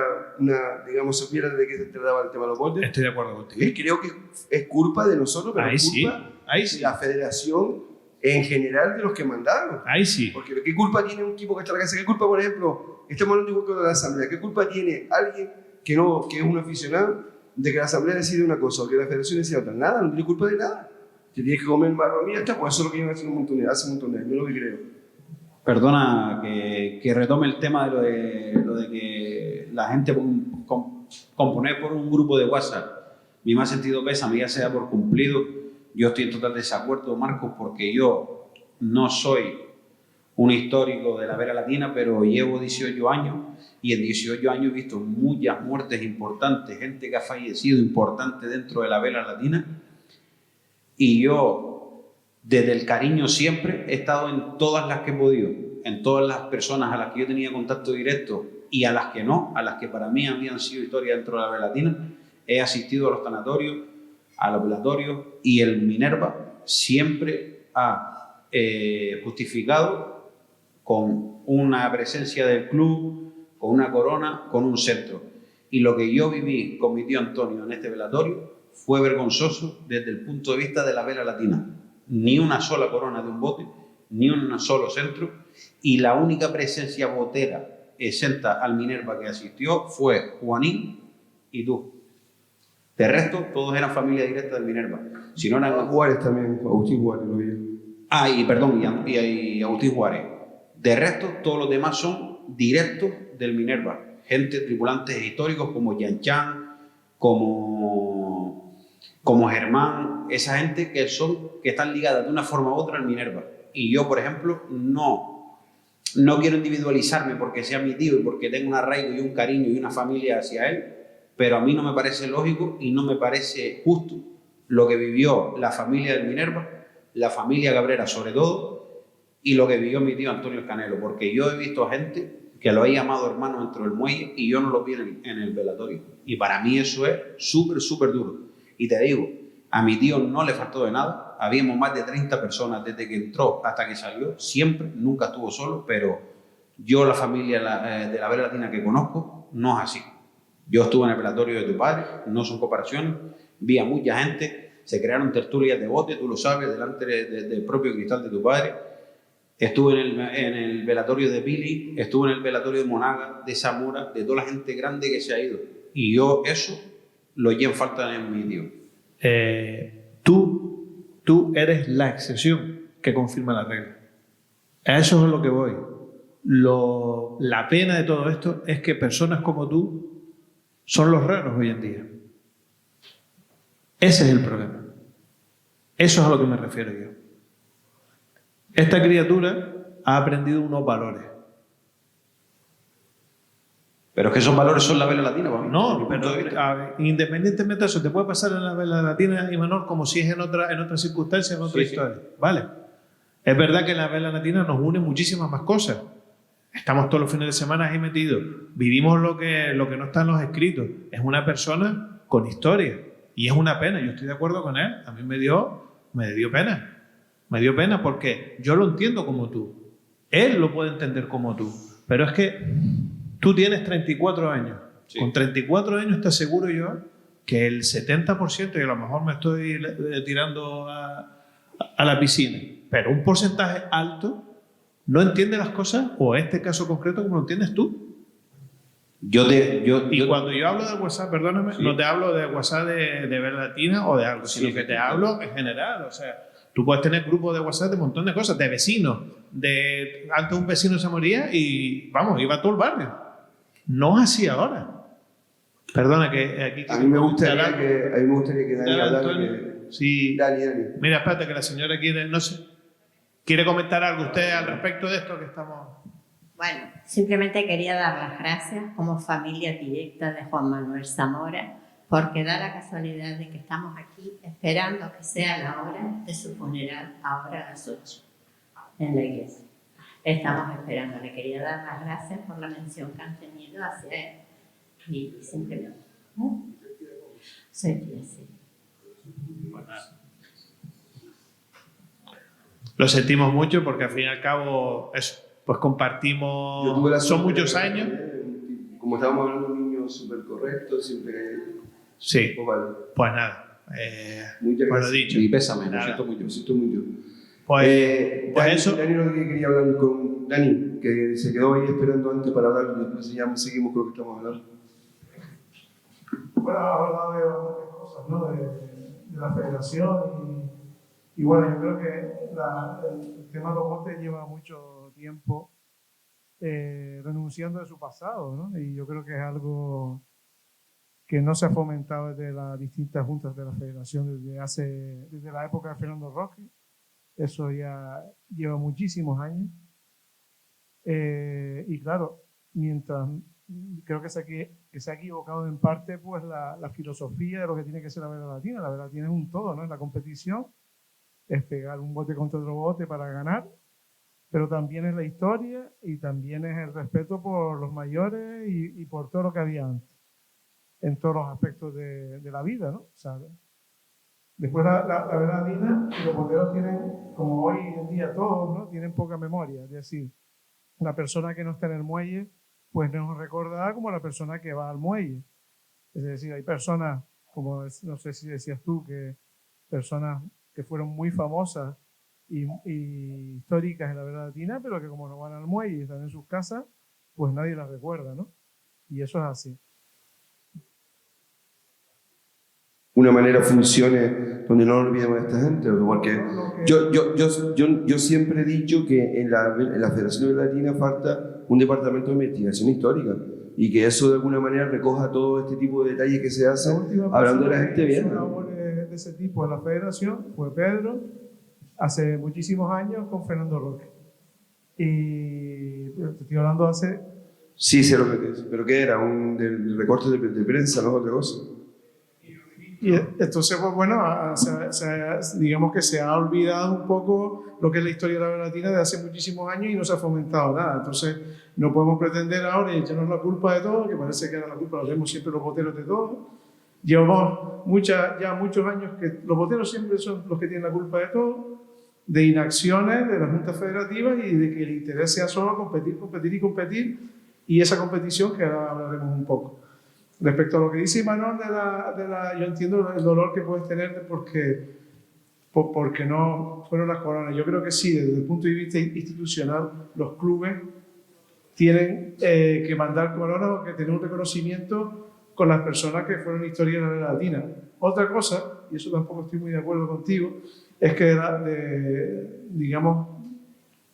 digamos, supiera de qué se trataba el tema de los botes. Estoy de acuerdo contigo. Creo que es culpa de nosotros, pero Ahí es sí, culpa ahí sí. de la federación en general de los que mandaron. Ahí sí. Porque ¿qué culpa tiene un tipo que está en la casa? ¿Qué culpa, por ejemplo, estamos hablando igual de la asamblea, qué culpa tiene alguien que es un aficionado de que la asamblea decide una cosa o que la federación decide otra? Nada, no tiene culpa de nada. Te tienes que comer marrón y ya está, pues eso es lo que llevan haciendo hace un montón de años, yo lo que creo. Perdona que retome el tema de lo de que la gente componer por un grupo de WhatsApp. Mi más sentido pésame, ya sea por cumplido. Yo estoy en total desacuerdo, Marcos, porque yo no soy un histórico de la Vela Latina, pero llevo 18 años y en 18 años he visto muchas muertes importantes, gente que ha fallecido importante dentro de la Vela Latina. Y yo, desde el cariño siempre, he estado en todas las que he podido, en todas las personas a las que yo tenía contacto directo y a las que no, a las que para mí habían sido historia dentro de la Vela Latina. He asistido a los tanatorios, a los velatorios, y el Minerva siempre ha justificado con una presencia del club, con una corona, con un centro. Y lo que yo viví con mi tío Antonio en este velatorio fue vergonzoso desde el punto de vista de la Vela Latina. Ni una sola corona de un bote, ni un solo centro, y la única presencia botera exenta al Minerva que asistió fue Juanín y tú. De resto, todos eran familia directa del Minerva. Si no eran... Juárez también, Agustín Juárez lo vi. Ah, y perdón, y Agustín Juárez. De resto, todos los demás son directos del Minerva. Gente, tripulantes históricos como Yanchan, como Germán, esa gente que están ligadas de una forma u otra al Minerva. Y yo, por ejemplo, no quiero individualizarme porque sea mi tío y porque tengo un arraigo y un cariño y una familia hacia él, pero a mí no me parece lógico y no me parece justo lo que vivió la familia del Minerva, la familia Cabrera sobre todo, y lo que vivió mi tío Antonio El Canelo, porque yo he visto gente que lo ha llamado hermano dentro del muelle y yo no lo vi en el velatorio. Y para mí eso es súper, súper duro. Y te digo, a mi tío no le faltó de nada. Habíamos más de 30 personas desde que entró hasta que salió. Siempre, nunca estuvo solo, pero yo la familia de la Vela Latina que conozco no es así. Yo estuve en el velatorio de tu padre, no son comparaciones. Vi a mucha gente, se crearon tertulias de bote, tú lo sabes, delante del propio cristal de tu padre. Estuve en el velatorio de Pili, estuve en el velatorio de Monaga, de Zamora, de toda la gente grande que se ha ido. Y yo eso lo llevo en falta en mi tío. Tú eres la excepción que confirma la regla. A eso es a lo que voy. La pena de todo esto es que personas como tú son los raros hoy en día. Ese es el problema. Eso es a lo que me refiero yo. Esta criatura ha aprendido unos valores. Pero es que esos valores son la Vela Latina para mí. No, pero independientemente de eso, te puede pasar en la Vela Latina, Imanol, como si es en otra circunstancia, en otra historia. ¿Vale? Es verdad que en la Vela Latina nos une muchísimas más cosas. Estamos todos los fines de semana ahí metidos. Vivimos lo que no está en los escritos. Es una persona con historia. Y es una pena. Yo estoy de acuerdo con él. A mí me dio pena. Me dio pena porque yo lo entiendo como tú. Él lo puede entender como tú. Pero es que tú tienes 34 años. Sí. Con 34 años te aseguro yo que el 70%, y a lo mejor me estoy tirando a la piscina, pero un porcentaje alto no entiende las cosas, o en este caso concreto, como lo entiendes tú. Cuando yo hablo de WhatsApp, perdóname, sí, no te hablo de WhatsApp de Vela Latina o de algo, sino que te hablo en general. O sea, tú puedes tener grupos de WhatsApp de un montón de cosas, de vecinos. Antes un vecino se moría y, vamos, iba a todo el barrio. No es así ahora. Perdona, que aquí... A mí me gustaría que Dani hablara. Sí. Dani. Mira, espérate, que la señora quiere... No sé. ¿Quiere comentar algo usted al respecto de esto que estamos...? Bueno, simplemente quería dar las gracias como familia directa de Juan Manuel Zamora, porque da la casualidad de que estamos aquí esperando que sea la hora de su funeral, ahora a las 8, en la iglesia. Estamos esperando. Le quería dar las gracias por la mención que han tenido hacia él. Y simplemente... Soy tía, sí. Lo sentimos mucho porque al fin y al cabo eso, pues compartimos, son muchos años. Como estábamos hablando de un niño súper correcto, siempre... Sí, pues nada, muchas dicho. Y pésame, lo siento mucho. Pues Dani, eso. Dani, lo que quería hablar con Dani, que se quedó ahí esperando antes para hablar y después ya seguimos con lo que estamos hablando. Bueno, ha hablado de bastantes cosas, ¿no? De la federación y bueno, yo creo que el tema de los botes lleva mucho tiempo renunciando de su pasado, ¿no? Y yo creo que es algo que no se ha fomentado desde las distintas juntas de la federación desde la época de Fernando Roque. Eso ya lleva muchísimos años. Y claro, mientras creo que se ha equivocado en parte pues la filosofía de lo que tiene que ser la Vela Latina. La Vela Latina es un todo, ¿no? Es la competición, es pegar un bote contra otro bote para ganar, pero también es la historia y también es el respeto por los mayores y por todo lo que había antes, en todos los aspectos de la vida, ¿no? O sea, después la Vela Latina, los boteros tienen, como hoy en día todos, ¿no? Tienen poca memoria, es decir, la persona que no está en el muelle pues nos recordará como la persona que va al muelle. Es decir, hay personas, como no sé si decías tú, que personas que fueron muy famosas y históricas en la Vela Latina, pero que como no van al muelle y están en sus casas, pues nadie las recuerda, ¿no? Y eso es así. Una manera funcione donde no olvidemos a esta gente, porque yo siempre he dicho que en la Federación Latina falta un departamento de investigación histórica y que eso de alguna manera recoja todo este tipo de detalles que se hacen hablando de la gente bien. De ese tipo en la Federación fue Pedro hace muchísimos años con Fernando Roque. Y te estoy hablando hace... Sí, sé lo que es, pero ¿qué era? ¿Un recorte de prensa, no otra cosa? Y entonces, pues bueno, digamos que se ha olvidado un poco lo que es la historia de la vela latina de hace muchísimos años y no se ha fomentado nada. Entonces, no podemos pretender ahora y echarnos la culpa de todo, que parece que ahora la culpa la tenemos siempre los boteros de todo. Llevamos ya muchos años que los boteros siempre son los que tienen la culpa de todo, de inacciones de la Junta Federativa y de que el interés sea solo competir, competir y competir, y esa competición que ahora hablaremos un poco. Respecto a lo que dice Imanol yo entiendo el dolor que puedes tener porque no fueron las coronas. Yo creo que sí, desde el punto de vista institucional, los clubes tienen que mandar coronas o que tener un reconocimiento con las personas que fueron historia de la vela latina. Otra cosa, y eso tampoco estoy muy de acuerdo contigo, es que digamos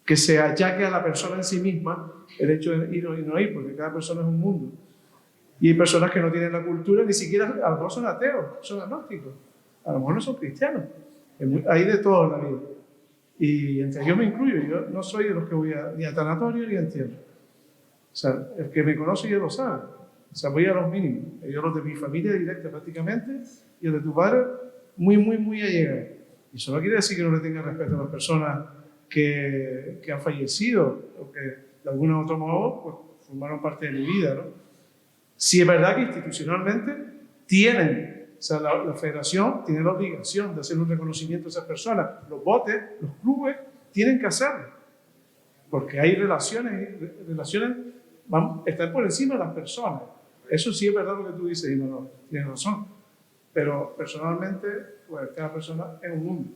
que se achaque a la persona en sí misma el hecho de ir o no ir, porque cada persona es un mundo. Y hay personas que no tienen la cultura, ni siquiera, a lo mejor son ateos, son agnósticos, a lo mejor no son cristianos. Hay de todo en la vida. Y entre yo me incluyo, yo no soy de los que voy ni a tanatorio ni a entierro. O sea, el que me conoce ya lo sabe. O sea, voy a los mínimos. Yo los de mi familia directa prácticamente y el de tu padre muy, muy, muy allegados. Y eso no quiere decir que no le tenga respeto a las personas que han fallecido o que de algún otro modo pues, formaron parte de mi vida, ¿no? Sí es verdad que institucionalmente tienen, o sea, la federación tiene la obligación de hacer un reconocimiento a esas personas. Los botes, los clubes, tienen que hacerlo. Porque hay relaciones están por encima de las personas. Eso sí es verdad lo que tú dices, y no, tienes razón. Pero personalmente, pues cada persona es un mundo.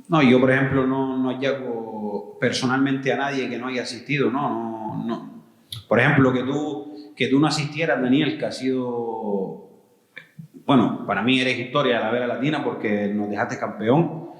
No, yo por ejemplo no hallazgo personalmente a nadie que no haya asistido, no. Por ejemplo, que tú no asistieras, Daniel, que ha sido, bueno, para mí eres historia de la vela latina porque nos dejaste campeón,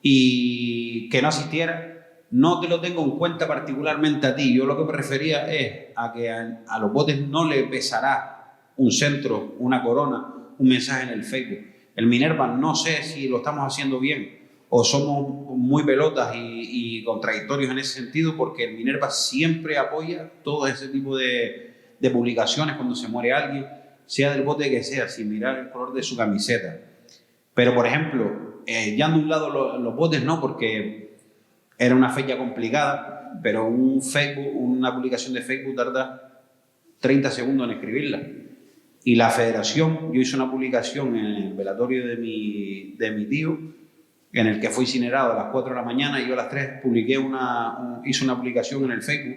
y que no asistieras, no te lo tengo en cuenta particularmente a ti. Yo lo que me refería es a que a los botes no le pesará un centro, una corona, un mensaje en el Facebook. El Minerva no sé si lo estamos haciendo bien o somos muy pelotas y contradictorios en ese sentido, porque el Minerva siempre apoya todo ese tipo de publicaciones cuando se muere alguien, sea del bote que sea, sin mirar el color de su camiseta. Pero, por ejemplo, ya de un lado los botes no, porque era una fecha complicada, pero una publicación de Facebook tarda 30 segundos en escribirla. Y la federación, yo hice una publicación en el velatorio de mi tío, en el que fue incinerado a las 4 de la mañana, y yo a las 3 hice una publicación en el Facebook,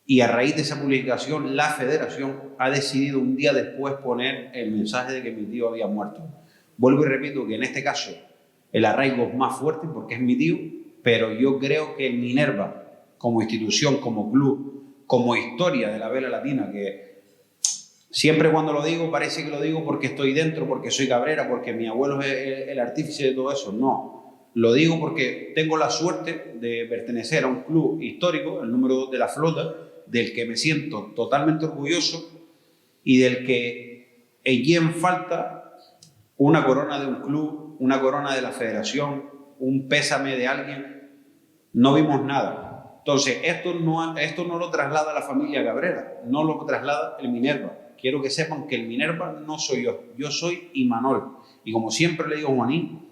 y a raíz de esa publicación la federación ha decidido un día después poner el mensaje de que mi tío había muerto. Vuelvo y repito que en este caso el arraigo es más fuerte porque es mi tío, pero yo creo que el Minerva, como institución, como club, como historia de la vela latina, que siempre cuando lo digo parece que lo digo porque estoy dentro, porque soy cabrera, porque mi abuelo es el artífice de todo eso. No, lo digo porque tengo la suerte de pertenecer a un club histórico, el número 2 de la flota, del que me siento totalmente orgulloso y del que eché en falta una corona de un club, una corona de la federación, un pésame de alguien. No vimos nada. Entonces, esto no lo traslada la familia Cabrera, no lo traslada el Minerva. Quiero que sepan que el Minerva no soy yo soy Imanol. Y como siempre le digo a Juanín,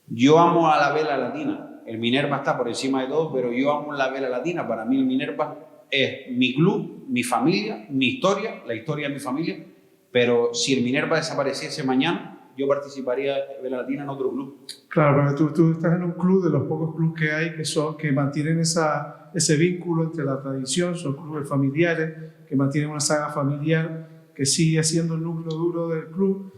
yo amo a la vela latina. El Minerva está por encima de todo, pero yo amo la vela latina. Para mí el Minerva es mi club, mi familia, mi historia, la historia de mi familia. Pero si el Minerva desapareciese mañana, yo participaría de vela latina en otro club. Claro, pero tú estás en un club de los pocos clubes que hay que mantienen ese vínculo entre la tradición, son clubes familiares, que mantienen una saga familiar, que sigue siendo el núcleo duro del club.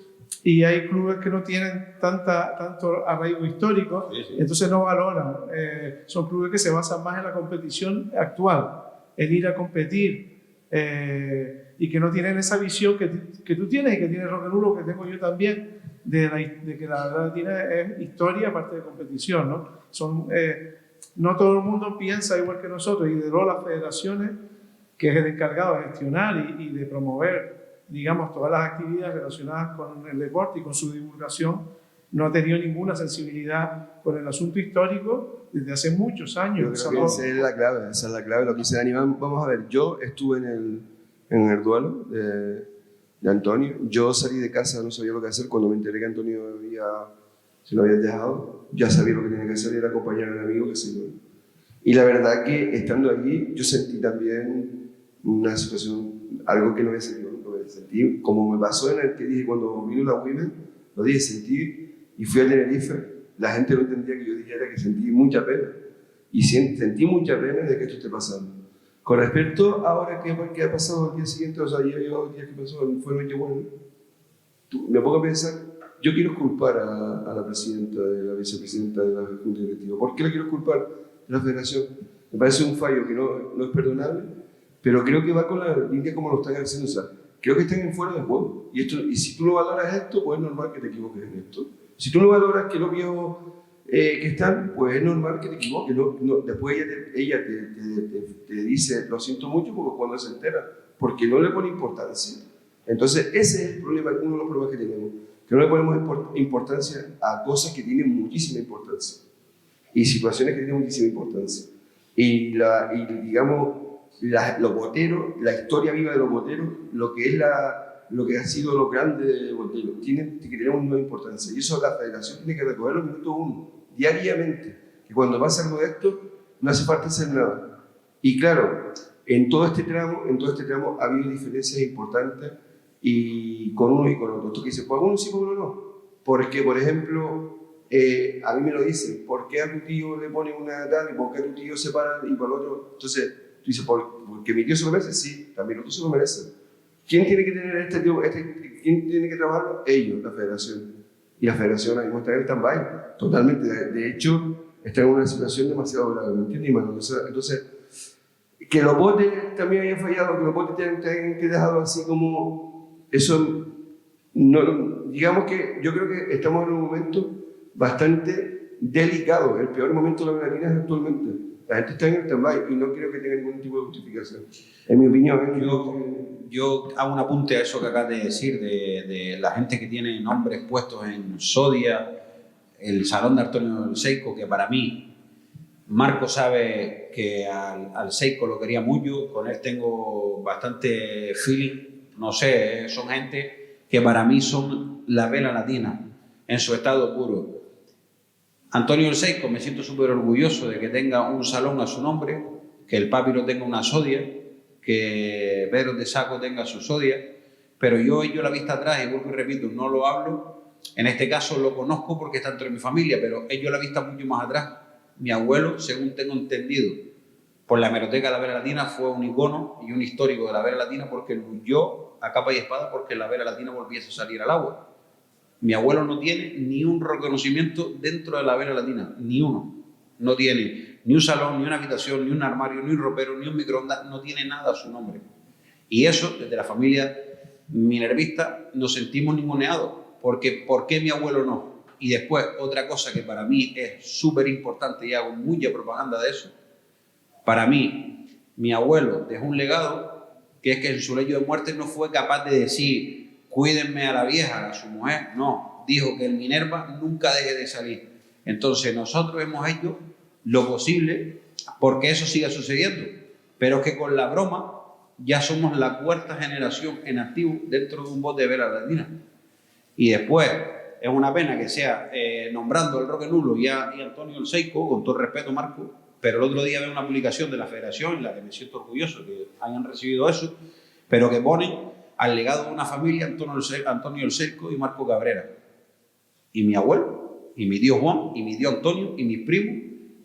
Y hay clubes que no tienen tanto arraigo histórico, sí. Entonces no valoran. Son clubes que se basan más en la competición actual, en ir a competir, y que no tienen esa visión que tú tienes y que tiene Roque Nulo, que tengo yo también, de que la verdad tiene es historia aparte de competición, ¿no? No todo el mundo piensa igual que nosotros, y de las federaciones, que es el encargado de gestionar y de promover, digamos, todas las actividades relacionadas con el deporte y con su divulgación, no ha tenido ninguna sensibilidad con el asunto histórico desde hace muchos años. Yo creo que esa es la clave, lo que dice Dani. Vamos a ver, yo estuve en el duelo de Antonio. Yo salí de casa, no sabía lo que hacer. Cuando me enteré que Antonio se lo había dejado, ya sabía lo que tenía que hacer, era acompañar al amigo que se iba. Y la verdad que estando allí, yo sentí también una situación, algo que no había sentido nunca. Sentí, como me pasó en el que dije cuando vino la Women, lo dije, sentí, y fui a Tenerife, la gente no entendía que yo dijera que sentí mucha pena. Y sentí mucha pena de que esto esté pasando. Con respecto ahora que ha pasado el día siguiente, o sea, ya llevado el día que pasó, fue el 21, me pongo a pensar, yo quiero culpar a la presidenta, la vicepresidenta de la Junta Directiva. ¿Por qué la quiero culpar de la Federación? Me parece un fallo que no es perdonable, pero creo que va con la línea como lo están haciendo. O sea, creo que están en fuera de juego. Y si tú no valoras esto, pues es normal que te equivoques en esto. Si tú no valoras que los viejos que están, pues es normal que te equivoques. Después ella te dice, lo siento mucho, porque cuando se entera, porque no le pone importancia. Entonces, ese es el problema, uno de los problemas que tenemos, que no le ponemos importancia a cosas que tienen muchísima importancia y situaciones que tienen muchísima importancia. Y digamos, los boteros, la historia viva de los boteros, lo que ha sido lo grande de boteros, tiene que tener una importancia. Y eso la federación tiene que recoger los minutos 1, diariamente. Que cuando pasa algo de esto, no hace falta hacer nada. Y claro, en todo este tramo ha habido diferencias importantes y con uno y con otro. Tú dices, pues uno sí, pues uno no. Porque, por ejemplo, a mí me lo dicen, ¿por qué a tu tío le pone una tal y por qué a tu tío se para y por el otro? Entonces, tú dices, ¿porque mi tío se lo merece? Sí, también otros se lo merecen. ¿Quién tiene que tener quién tiene que trabajarlo? Ellos, la federación. Y la federación ahí está en el stand-by, totalmente. De hecho, está en una situación demasiado grave, ¿me entiendes? Entonces, que los botes también hayan fallado, que los botes tengan que dejarlo así como eso, no, digamos que yo creo que estamos en un momento bastante delicado, el peor momento de la Latina es actualmente. La gente está en el stand-by y no creo que tenga ningún tipo de justificación. En mi opinión, yo hago un apunte a eso que acabas de decir, de la gente que tiene nombres puestos en Sodia, el Salón de Antonio Seico, que para mí, Marco sabe que al Seico lo quería mucho, con él tengo bastante feeling, no sé, son gente que para mí son la vela latina en su estado puro. Antonio El Seico, me siento súper orgulloso de que tenga un salón a su nombre, que el Papiro tenga una Sodia, que Pedro de Saco tenga su Sodia, pero yo echo la vista atrás y vuelvo y repito, no lo hablo, en este caso lo conozco porque está dentro de mi familia, pero echo la vista mucho más atrás. Mi abuelo, según tengo entendido, por la hemeroteca de la Vera Latina, fue un icono y un histórico de la Vera Latina porque luchó a capa y espada porque la Vera Latina volviese a salir al agua. Mi abuelo no tiene ni un reconocimiento dentro de la Vera Latina, ni uno. No tiene ni un salón, ni una habitación, ni un armario, ni un ropero, ni un microondas, no tiene nada a su nombre. Y eso, desde la familia minervista, nos sentimos ninguneados, porque ¿por qué mi abuelo no? Y después, otra cosa que para mí es súper importante y hago mucha propaganda de eso, para mí, mi abuelo dejó un legado que es que en su lecho de muerte no fue capaz de decir cuídenme a la vieja, a su mujer, no, dijo que el Minerva nunca deje de salir. Entonces nosotros hemos hecho lo posible porque eso siga sucediendo, pero que con la broma ya somos la cuarta generación en activo dentro de un bote de Vera Latina. Y después es una pena que sea nombrando al Roque Nulo y Antonio El Seico, con todo respeto, Marco, pero el otro día veo una publicación de la Federación en la que me siento orgulloso que hayan recibido eso, pero que ponen al legado de una familia Antonio El Seico y Marco Cabrera. Y mi abuelo, y mi tío Juan, y mi tío Antonio, y mis primos,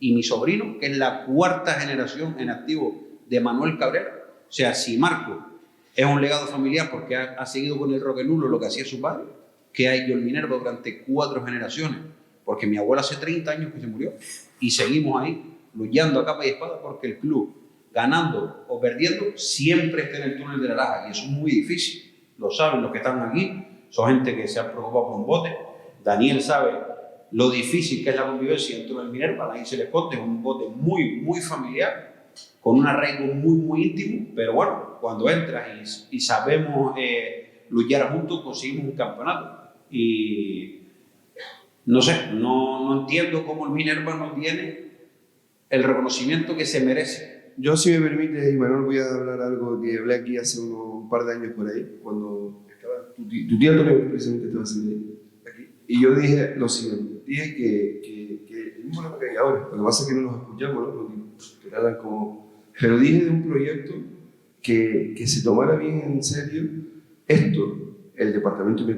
y mi sobrino, que es la cuarta generación en activo de Manuel Cabrera. O sea, si Marco es un legado familiar porque ha seguido con el Roque Nulo lo que hacía su padre, que ha hecho el Minerva durante 4 generaciones, porque mi abuela hace 30 años que se murió, y seguimos ahí, luchando a capa y espada porque el club, ganando o perdiendo, siempre está en el túnel de la Laja, y eso es muy difícil, lo saben los que están aquí, son gente que se ha preocupado por un bote. Daniel sabe lo difícil que es la convivencia dentro del Minerva, la Isla Escote es un bote muy, muy familiar, con un arraigo muy, muy íntimo, pero bueno, cuando entras y sabemos luchar juntos, conseguimos un campeonato. Y no sé, no entiendo cómo el Minerva no tiene el reconocimiento que se merece. Yo, si me permite, Imanol, voy a hablar algo que hablé aquí hace un par de años por ahí, cuando estaba tu tía Antonio precisamente estaba así aquí. Y yo dije lo siguiente, dije que el mismo problema que hay ahora, lo que pasa es que no nos escuchamos, ¿no? Nos tratan como... Pero dije de un proyecto que se tomara bien en serio esto, el Departamento de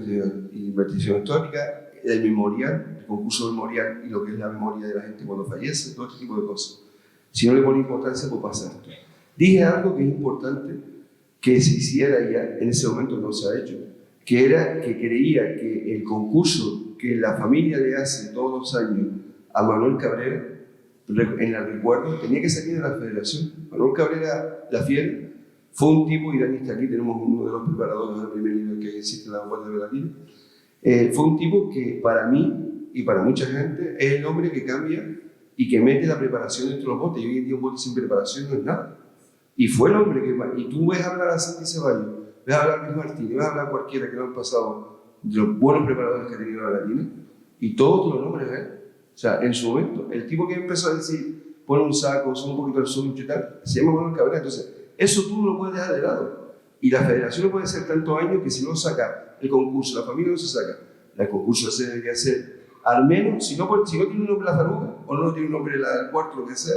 Investigación Histórica, el memorial, el concurso memorial y lo que es la memoria de la gente cuando fallece, todo este tipo de cosas. Si no le pone importancia, pues pasa esto. Dije algo que es importante que se hiciera ya, en ese momento no se ha hecho, que era que creía que el concurso que la familia le hace todos los años a Manuel Cabrera, en el recuerdo, tenía que salir de la federación. Manuel Cabrera La Fiera fue un tipo, y Dani está aquí, tenemos uno de los preparadores del primer nivel que existe en la Guardia de Belatina, fue un tipo que para mí y para mucha gente es el hombre que cambia y que mete la preparación dentro de los botes, y hoy en día un bote sin preparación no es nada. Y fue el hombre que... Y tú ves hablar a Santi Ceballos, ves hablar a Luis Martín, ves hablar a cualquiera que no han pasado de los buenos preparadores que ha tenido la Latina, y todos los nombres de él. O sea, en su momento, el tipo que empezó a decir, pone un saco, sube un poquito el zoom y tal, se llama Manuel Cabrera. Entonces, eso tú no lo puedes dejar de lado. Y la federación no puede ser tantos años que si no saca el concurso, la familia no se saca. El concurso se debería hacer, al menos, si no tiene un nombre la Zaruga, o no tiene un nombre la Cuarto, lo que sea,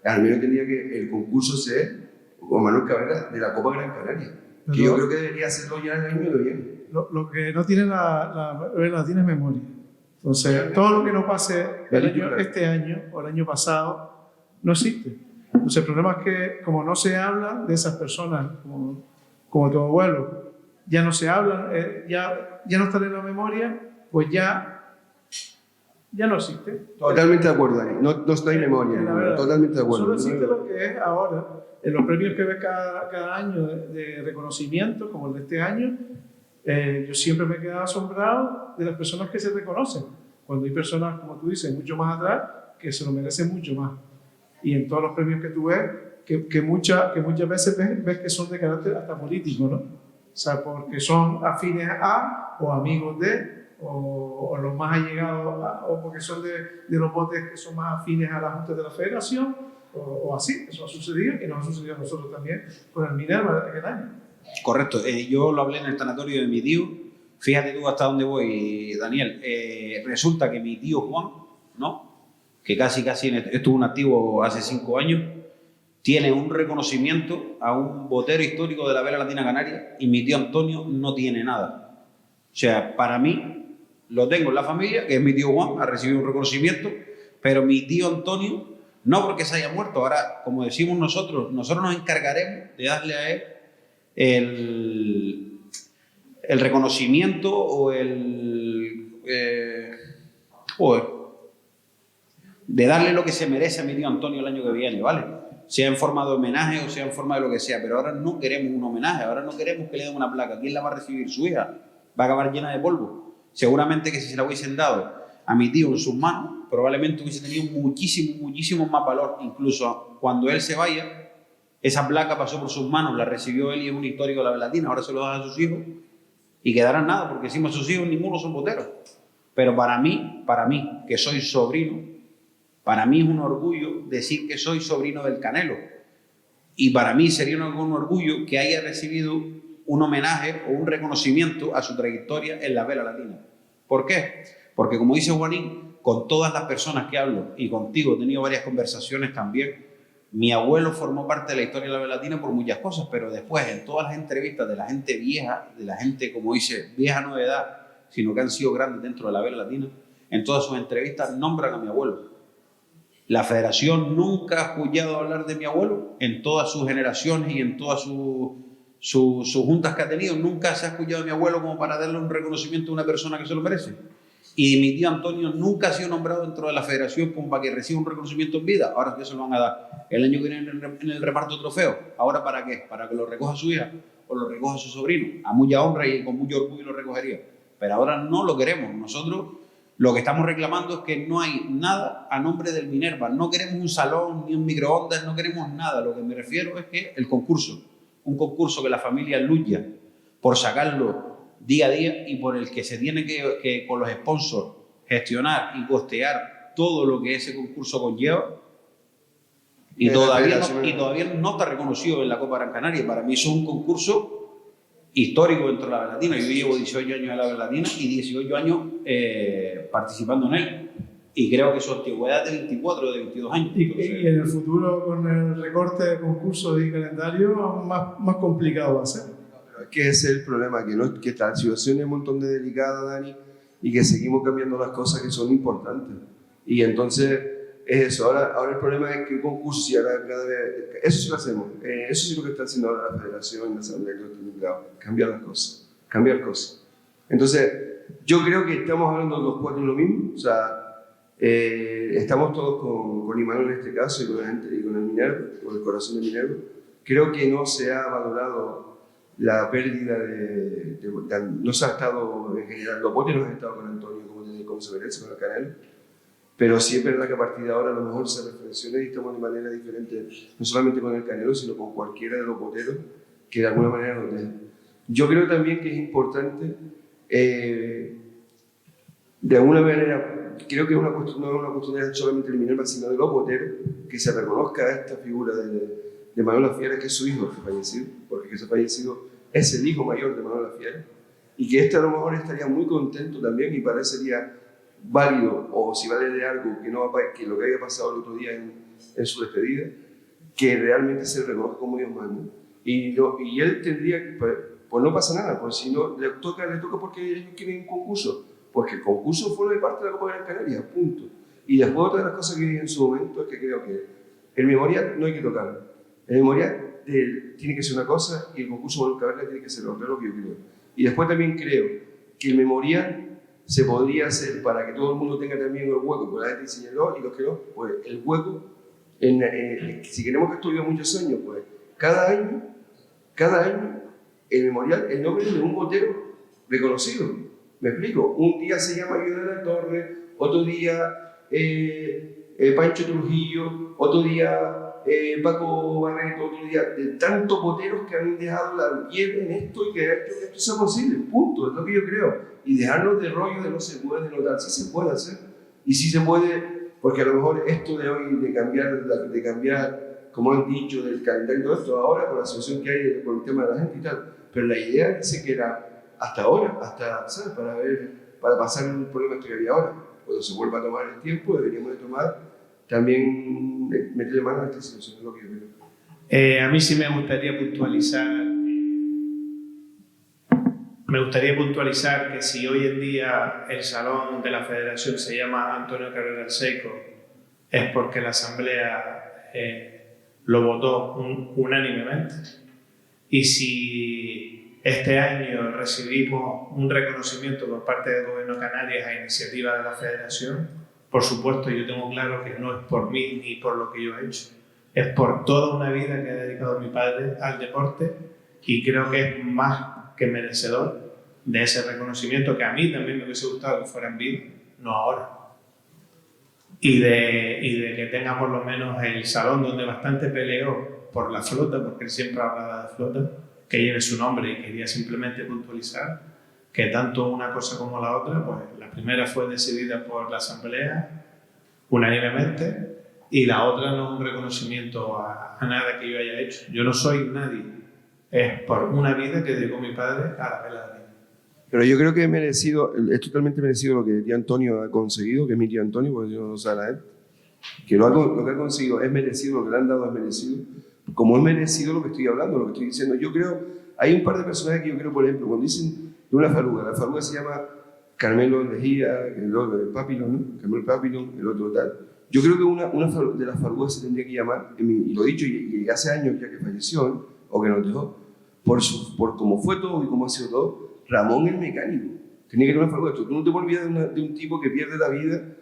al menos tendría que el concurso ser con Manuel Cabrera de la Copa Gran Canaria, que yo creo que debería hacerlo ya en el año que viene. Lo que no tiene la Latina es memoria. Entonces, todo lo que no pase este año o el año pasado no existe. Entonces, el problema es que, como no se habla de esas personas, como tu abuelo, ya no se habla, ya no están en la memoria, pues ya no existe. Totalmente de acuerdo, Dani. No está en memoria. Totalmente de acuerdo. Solo existe lo que es ahora. En los premios que ves cada año de reconocimiento, como el de este año, yo siempre me he quedado asombrado de las personas que se reconocen. Cuando hay personas, como tú dices, mucho más atrás, que se lo merecen mucho más. Y en todos los premios que tú ves, que muchas veces ves que son de carácter hasta político, ¿no? O sea, porque son afines a, o amigos de, o los más allegados a, o porque son de los botes que son más afines a la Junta de la Federación, o así. Eso ha sucedido y nos ha sucedido a nosotros también con el Minerva de aquel año. Correcto. Yo lo hablé en el tanatorio de mi tío. Fíjate tú hasta dónde voy, Daniel. Resulta que mi tío Juan, ¿no?, que casi estuvo en activo hace 5 años, tiene un reconocimiento a un botero histórico de la vela latina canaria, y mi tío Antonio no tiene nada. O sea, para mí, lo tengo en la familia, que es mi tío Juan, ha recibido un reconocimiento, pero mi tío Antonio, no porque se haya muerto. Ahora, como decimos nosotros nos encargaremos de darle a él el reconocimiento o de darle lo que se merece a mi tío Antonio el año que viene, ¿vale? Sea en forma de homenaje o sea en forma de lo que sea, pero ahora no queremos un homenaje, ahora no queremos que le den una placa. ¿Quién la va a recibir? Su hija. Va a acabar llena de polvo. Seguramente que si se la hubiesen dado a mi tío en sus manos, probablemente hubiese tenido muchísimo más valor. Incluso cuando él se vaya, esa placa pasó por sus manos, la recibió él y es un histórico de la velatina, ahora se lo da a sus hijos y quedarán nada, porque encima sus hijos ninguno son boteros. Pero para mí, que soy sobrino, para mí es un orgullo decir que soy sobrino del Canelo. Y para mí sería un orgullo que haya recibido un homenaje o un reconocimiento a su trayectoria en la vela latina. ¿Por qué? Porque, como dice Juanín, con todas las personas que hablo, y contigo he tenido varias conversaciones también, mi abuelo formó parte de la historia de la vela latina por muchas cosas, pero después en todas las entrevistas de la gente vieja, de la gente, como dice, vieja no de edad, sino que han sido grandes dentro de la vela latina, en todas sus entrevistas nombran a mi abuelo. La federación nunca ha escuchado hablar de mi abuelo en todas sus generaciones y en todas sus juntas que ha tenido. Nunca se ha escuchado de mi abuelo como para darle un reconocimiento a una persona que se lo merece. Y mi tío Antonio nunca ha sido nombrado dentro de la federación como para que reciba un reconocimiento en vida. Ahora ya se lo van a dar el año que viene en el reparto de trofeos. ¿Ahora para qué? ¿Para que lo recoja su hija o lo recoja su sobrino? A mucha honra y con mucho orgullo lo recogería. Pero ahora no lo queremos. Nosotros lo que estamos reclamando es que no hay nada a nombre del Minerva. No queremos un salón ni un microondas, no queremos nada. Lo que me refiero es que el concurso, un concurso que la familia lucha por sacarlo día a día y por el que se tiene que con los sponsors gestionar y costear todo lo que ese concurso conlleva, y todavía no está reconocido en la Copa Gran Canaria. Para mí eso es un concurso histórico dentro de la Velatina. Yo llevo 18 años en la Velatina y 18 años participando en él. Y creo que su antigüedad es de 24 o de 22 años. Y en el futuro, con el recorte de concursos y calendario, más complicado va a ser. Pero es que ese es el problema, que esta situación es un montón de delicada, Dani, y que seguimos cambiando las cosas que son importantes. Y entonces es eso. Ahora el problema es que el concurso, si ahora cada vez, eso sí lo hacemos, eso sí es lo que está haciendo ahora la Federación, la Asamblea de Clubes Vinculados, cambiar las cosas, cambiar cosas. Entonces, yo creo que estamos hablando los cuatro de lo mismo, o sea, estamos todos con Imanol en este caso y con el Minerva, con el corazón de Minerva. Creo que no se ha valorado la pérdida no se ha estado en general, los botes no han estado con Antonio como se merece, con el Canelo, pero sí es verdad que a partir de ahora a lo mejor se reflexiona y estamos de manera diferente, no solamente con el Canelo, sino con cualquiera de los boteros que de alguna manera nos dejen. Yo creo también que es importante, de alguna manera, creo que no es una cuestión solamente de Minerva, sino de los boteros, que se reconozca esta figura de Manuel Lafiera, que es su hijo que fallecido, porque que se ha fallecido es el hijo mayor de Manuel Lafiera, y que a lo mejor estaría muy contento también y parecería válido, o si vale de algo, que lo que haya pasado el otro día en su despedida, que realmente se reconozca como Dios manda. Y él tendría que, pues no pasa nada, pues si no le toca porque ellos quieren un concurso, pues que el concurso forme parte de la Copa de Gran Canaria, punto. Y después otra de las cosas que dije en su momento es que creo que el memorial no hay que tocarlo. El memorial tiene que ser una cosa y el concurso Manuel Caverna tiene que ser otra, lo que yo creo. Y después también creo que el memorial se podría hacer para que todo el mundo tenga también el hueco, porque la gente señaló y los que no, pues el hueco, si queremos que esto viva muchos años, pues cada año el memorial, el nombre de un botero reconocido. ¿Me explico? Un día se llama Guido de la Torre, otro día Pancho Trujillo, otro día Paco Barreto, otro día de tantos boteros que han dejado la piel en esto y que ha hecho que esto sea posible, punto, es lo que yo creo. Y dejarnos de rollo de no se puede, de no tal, sí se puede hacer. Y sí se puede, porque a lo mejor esto de hoy, de cambiar, como han dicho, del calendario y todo esto, ahora por la situación que hay con el tema de la gente y tal, pero la idea dice que era hasta ahora, ¿sabes? Para pasar el problema que había ahora. Cuando se vuelva a tomar el tiempo, deberíamos de tomar también meterle mano a esta situación, es lo que yo creo. A mí sí me gustaría puntualizar que si hoy en día el salón de la Federación se llama Antonio Carrera El Seco, es porque la Asamblea lo votó unánimemente. Y si este año recibimos un reconocimiento por parte del Gobierno de Canarias a iniciativa de la Federación, por supuesto yo tengo claro que no es por mí ni por lo que yo he hecho, es por toda una vida que ha dedicado mi padre al deporte y creo que es más que merecedor de ese reconocimiento que a mí también me hubiese gustado que fuera en vida, no ahora. Y de que tenga por lo menos el salón donde bastante peleó por la flota, porque él siempre hablaba de flota, que lleve su nombre y quería simplemente puntualizar que tanto una cosa como la otra, pues la primera fue decidida por la Asamblea unánimemente y la otra no es un reconocimiento a nada que yo haya hecho. Yo no soy nadie, es por una vida que dedicó mi padre a la vela de vida. Pero yo creo que es totalmente merecido lo que tía Antonio ha conseguido, que es mi tío Antonio, porque yo no sé a él, que lo que ha conseguido es merecido, lo que le han dado es merecido, como es merecido lo que estoy hablando, lo que estoy diciendo. Yo creo, hay un par de personajes que yo creo, por ejemplo, cuando dicen de una faruga, la faruga se llama Carmelo Lejía, el otro, el Papillon, ¿no? Carmelo Papillon, el otro tal. Yo creo que una de las farugas se tendría que llamar, y lo he dicho, y hace años ya que falleció, ¿no? O que nos dejó, por cómo fue todo y cómo ha sido todo, Ramón el Mecánico. Tenía que tener una faruga. Tú no te puedes olvidar de un tipo que pierde la vida,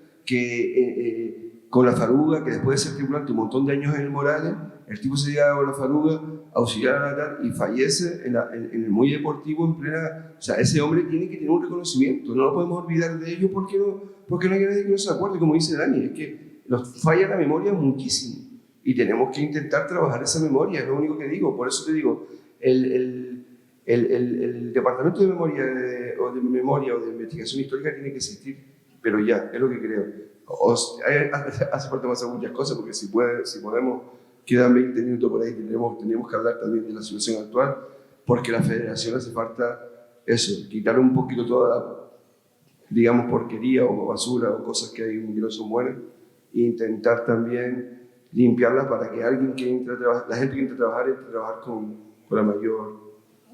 con la faruga, que después de ser tripulante un montón de años en el Morales, el tipo se llega con la faruga, auxiliar a la tal, y fallece en el muelle deportivo en plena... O sea, ese hombre tiene que tener un reconocimiento, no lo podemos olvidar de ello porque no hay nadie que no se acuerde, como dice Dani, es que nos falla la memoria muchísimo y tenemos que intentar trabajar esa memoria, es lo único que digo. Por eso te digo, el departamento de memoria o de investigación histórica tiene que existir, pero ya, es lo que creo. Hace falta pasar muchas cosas, porque si podemos, quedan 20 minutos por ahí, tenemos que hablar también de la situación actual, porque la federación hace falta eso, quitar un poquito toda la, digamos, porquería o basura o cosas que hay que no son buenas, e intentar también limpiarlas para que alguien que entre a trabajar, la gente que entre a trabajar con la mayor...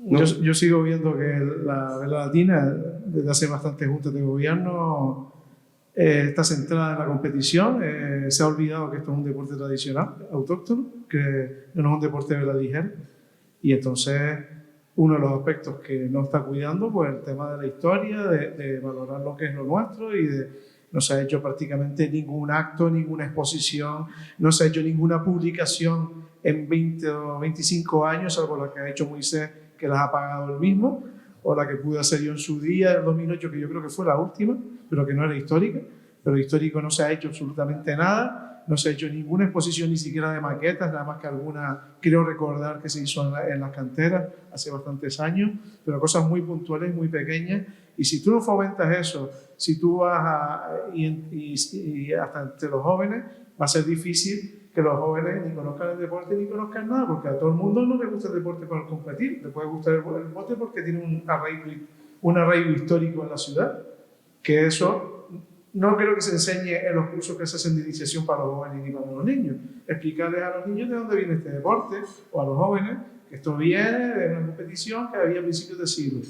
¿no? Yo sigo viendo que la Vela Latina, desde hace bastantes juntas de gobierno, está centrada en la competición. Se ha olvidado que esto es un deporte tradicional, autóctono, que no es un deporte de vela ligera. Y entonces, uno de los aspectos que no está cuidando, pues el tema de la historia, de valorar lo que es lo nuestro y no se ha hecho prácticamente ningún acto, ninguna exposición, no se ha hecho ninguna publicación en 20 o 25 años, salvo la que ha hecho Moisés, que las ha pagado él mismo, o la que pude hacer yo en su día, en 2008, que yo creo que fue la última, pero que no era histórica. Pero histórico no se ha hecho absolutamente nada, no se ha hecho ninguna exposición ni siquiera de maquetas, nada más que alguna, creo recordar que se hizo en las canteras hace bastantes años, pero cosas muy puntuales, muy pequeñas. Y si tú no fomentas eso, si tú vas y hasta entre los jóvenes, va a ser difícil que los jóvenes ni conozcan el deporte ni conozcan nada, porque a todo el mundo no le gusta el deporte para competir, le puede gustar el deporte porque tiene un arraigo histórico en la ciudad, que eso no creo que se enseñe en los cursos que se hacen de iniciación para los jóvenes ni para los niños. Explicarles a los niños de dónde viene este deporte, o a los jóvenes, que esto viene de una competición que había a principios de siglo.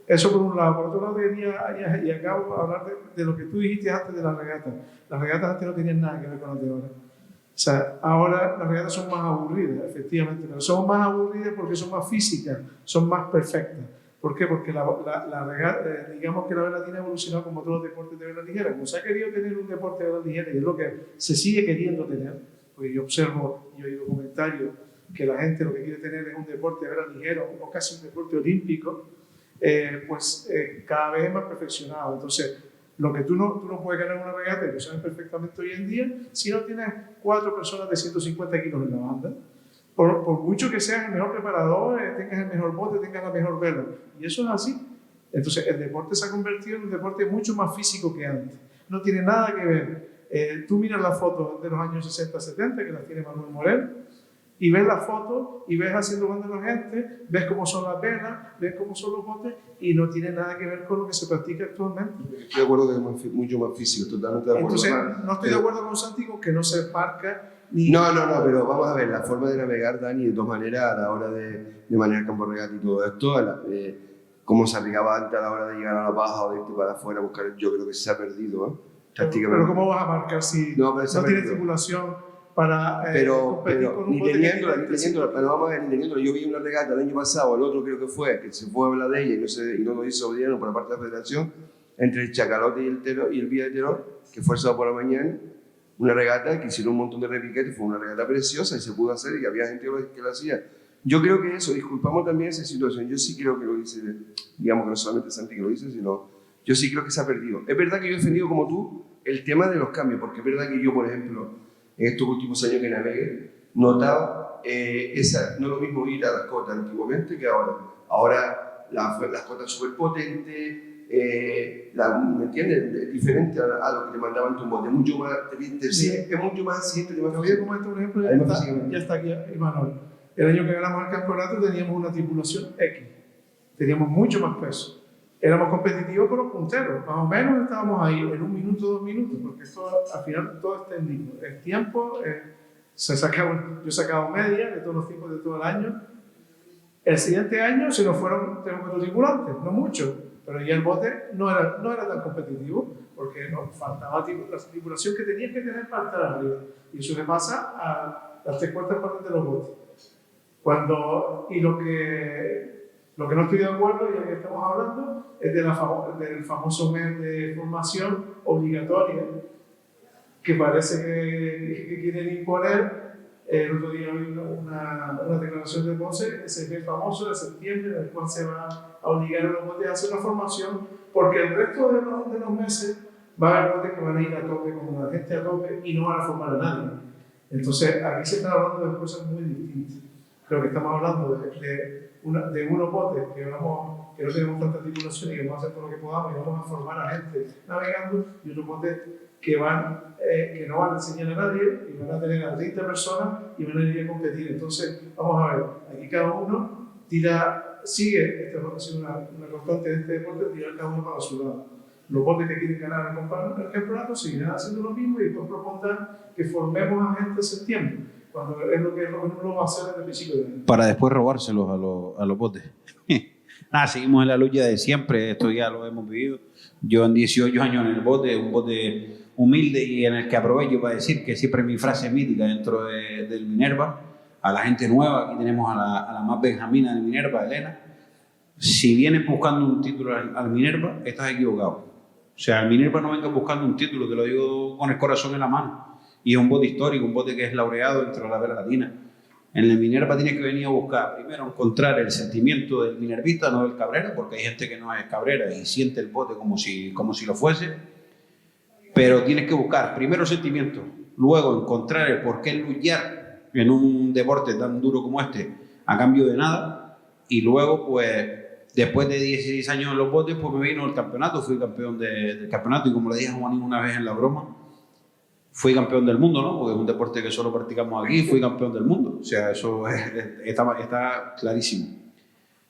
Eso por un lado. Por otro lado, quería, y acabo de hablar de lo que tú dijiste antes de las regatas. Las regatas antes no tenían nada que ver con las de ahora. O sea, ahora las regatas son más aburridas, efectivamente, pero son más aburridas porque son más físicas, son más perfectas. ¿Por qué? Porque la regata, digamos que la vela latina ha evolucionado como todos los deportes de vela ligera. Como se ha querido tener un deporte de vela ligera, y es lo que se sigue queriendo tener, porque yo observo y he oído comentarios que la gente lo que quiere tener es un deporte de vela ligera o casi un deporte olímpico, cada vez es más perfeccionado. Entonces, lo que tú no puedes ganar en una regata, y lo sabes perfectamente hoy en día, si no tienes 4 personas de 150 kilos en la banda, por mucho que seas el mejor preparador, tengas el mejor bote, tengas la mejor vela. Y eso es así. Entonces, el deporte se ha convertido en un deporte mucho más físico que antes. No tiene nada que ver. Tú miras las fotos de los años 60, 70, que las tiene Manuel Morel, y ves las fotos y ves haciendo banda la gente, ves cómo son las velas, ves cómo son los botes, y no tiene nada que ver con lo que se practica actualmente. Estoy de acuerdo que es mucho más físico, totalmente de acuerdo. Entonces, no estoy de acuerdo con Santi con que no se marca ni... No, pero vamos a ver, la forma de navegar, Dani, de dos maneras, a la hora de manejar campo regata y todo esto, cómo se aplicaba antes a la hora de llegar a la paja o de irte para afuera a buscar, yo creo que se ha perdido, Pero ¿cómo vas a marcar si no tienes tripulación para competir con un ni bote teniéndola, pero vamos a ver, ni teniéndola. Yo vi una regata el año pasado, el otro creo que fue, que se fue a hablar de ella y no lo hizo bien por la parte de la federación, entre el Chacalote y el Vía de Terror, que fue el sábado por la mañana, una regata que hicieron un montón de repiquetes, fue una regata preciosa y se pudo hacer y había gente que lo hacía. Yo creo que eso, disculpamos también esa situación, yo sí creo que lo dice, digamos que no solamente Santi que lo dice, sino yo sí creo que se ha perdido. Es verdad que yo he defendido como tú el tema de los cambios, porque es verdad que yo, por ejemplo, en estos últimos años que navegué, notaba no es lo mismo ir a las cotas antiguamente que ahora. Ahora las cotas súper potentes, ¿me entiendes? Es diferente a lo que te mandaban tu bote, mucho más, es mucho más exigente. Te voy a comentar un ejemplo, ya está aquí Imanol. El año que ganamos el campeonato teníamos una tripulación X, teníamos mucho más peso. Éramos competitivos con los punteros, más o menos estábamos ahí en 1 minuto, 2 minutos, porque esto, al final todo es técnico. El tiempo, yo he sacado media de todos los tiempos de todo el año. El siguiente año se nos fueron 3 o 4 tripulantes, no mucho, pero ya el bote no era tan competitivo, porque nos faltaba la tripulación que tenías que tener para estar arriba. Y eso le pasa a las 3/4 partes de los botes. Lo que no estoy de acuerdo, y lo que estamos hablando, es del famoso mes de formación obligatoria que parece que quieren imponer. El otro día vi una declaración de Ponce, ese mes famoso de septiembre, en el cual se va a obligar a los botes a hacer una formación, porque el resto de los meses va a haber botes que van a ir a tope con la gente a tope y no van a formar a nadie. Entonces, aquí se está hablando de cosas muy distintas. Creo que estamos hablando de unos botes que no tenemos tanta tripulación y que vamos a hacer todo lo que podamos y vamos a formar a gente navegando, y otros botes que no van a enseñar a nadie y van a tener a 30 personas y van a ir a competir. Entonces, vamos a ver, aquí cada uno tira sigue, esta ha sido una constante de este deporte, tirar cada uno para su lado. Los botes que quieren ganar el campeonato seguirán haciendo lo mismo y después propondrán que formemos a gente en septiembre, cuando es lo que uno va a hacer desde el principio de año. Para después robárselos a los botes. Nada, seguimos en la lucha de siempre, esto ya lo hemos vivido. Yo en 18 años en el bote, un bote humilde y en el que aprovecho para decir que siempre mi frase mítica dentro del Minerva, a la gente nueva, aquí tenemos a la más benjamina del Minerva, Elena. Si vienes buscando un título al Minerva, estás equivocado. O sea, al Minerva no venga buscando un título, te lo digo con el corazón en la mano. Y es un bote histórico, un bote que es laureado dentro de la vela latina. En el Minerva tienes que venir a buscar, primero, encontrar el sentimiento del minervista, no del cabrera, porque hay gente que no es cabrera y siente el bote como si lo fuese. Pero tienes que buscar primero el sentimiento, luego encontrar el por qué luchar en un deporte tan duro como este a cambio de nada, y luego, pues, después de 16 años en los botes, pues me vino el campeonato, fui campeón del campeonato, y como le dije a Juanín una vez en la broma, fui campeón del mundo, ¿no? Porque es un deporte que solo practicamos aquí, fui campeón del mundo. O sea, eso está clarísimo.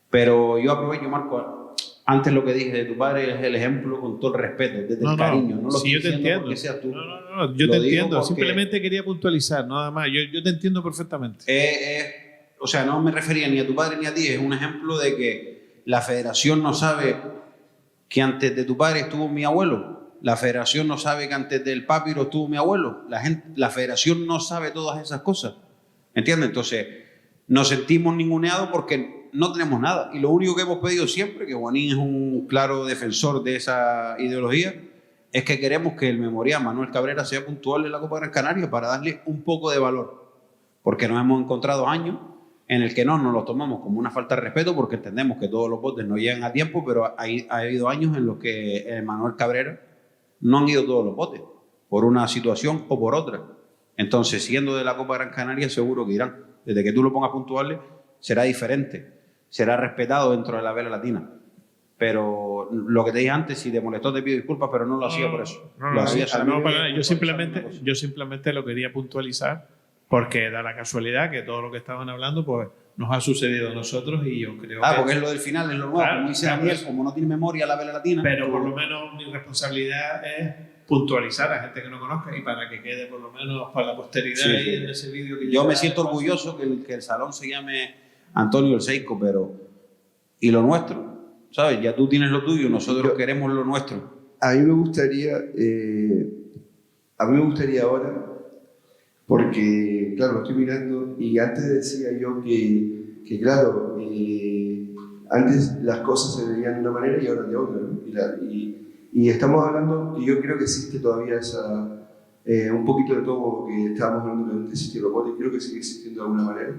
Pero yo aprovecho, Marco, antes lo que dije de tu padre es el ejemplo con todo el respeto, desde el cariño. No lo sí, yo te entiendo. Porque seas tú. No, yo te entiendo. Simplemente quería puntualizar, nada más. Yo te entiendo perfectamente. O sea, no me refería ni a tu padre ni a ti. Es un ejemplo de que la federación no sabe que antes de tu padre estuvo mi abuelo. La federación no sabe que antes del papiro estuvo mi abuelo. La federación no sabe todas esas cosas. ¿Entiendes? Entonces, nos sentimos ninguneados porque no tenemos nada. Y lo único que hemos pedido siempre, que Juanín es un claro defensor de esa ideología, es que queremos que el memorial Manuel Cabrera sea puntual en la Copa Gran Canaria para darle un poco de valor. Porque nos hemos encontrado años en el que no nos lo tomamos como una falta de respeto, porque entendemos que todos los botes no llegan a tiempo, pero ha habido años en los que Manuel Cabrera no han ido todos los botes, por una situación o por otra. Entonces, siendo de la Copa Gran Canaria, seguro que irán. Desde que tú lo pongas puntual, será diferente, será respetado dentro de la vela latina. Pero lo que te dije antes, si te molestó, te pido disculpas, pero no lo hacía por eso. Lo hacía yo simplemente lo quería puntualizar, porque da la casualidad que todo lo que estaban hablando, pues nos ha sucedido a nosotros, y yo creo que... porque es lo del final, es lo nuevo, como dice Daniel, como no tiene memoria la vela latina. Pero por lo menos mi responsabilidad es puntualizar a gente que no conozca, y para que quede por lo menos para la posteridad. Sí, y en ese vídeo que yo me siento orgulloso que el salón se llame Antonio El Seico, pero ¿y lo nuestro? ¿Sabes? Ya tú tienes lo tuyo, nosotros queremos lo nuestro. A mí me gustaría ahora, porque, claro, lo estoy mirando, y antes decía yo que claro, antes las cosas se veían de una manera y ahora de otra, ¿no? Y estamos hablando, y yo creo que existe todavía un poquito de todo lo que estábamos hablando de antes, existe el robot, y creo que sigue existiendo de alguna manera.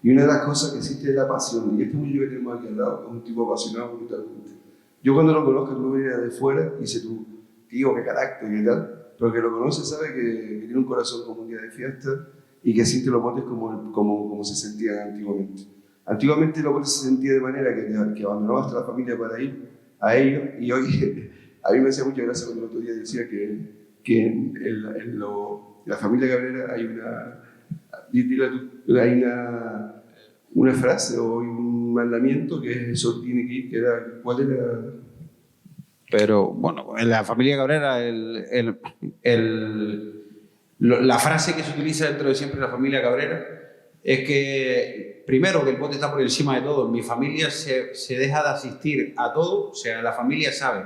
Y una de las cosas que existe es la pasión, y este muchacho que tenemos aquí al lado es un tipo apasionado brutalmente. Yo cuando lo conozco, tú lo verías de fuera y dices tú, tío, qué carácter, qué tal. Pero que lo conoce sabe que tiene un corazón como un día de fiesta y que siente los botes como se sentían antiguamente. Antiguamente los botes se sentían de manera que abandonaba hasta la familia para ir a ellos, y hoy a mí me hacía mucha gracia cuando el otro día decía que en la familia Cabrera hay una frase o un mandamiento que eso tiene que ir, que era, ¿cuál era? Pero bueno, en la familia Cabrera, la frase que se utiliza dentro de siempre la familia Cabrera es que, primero, que el bote está por encima de todo. En mi familia se deja de asistir a todo. O sea, la familia sabe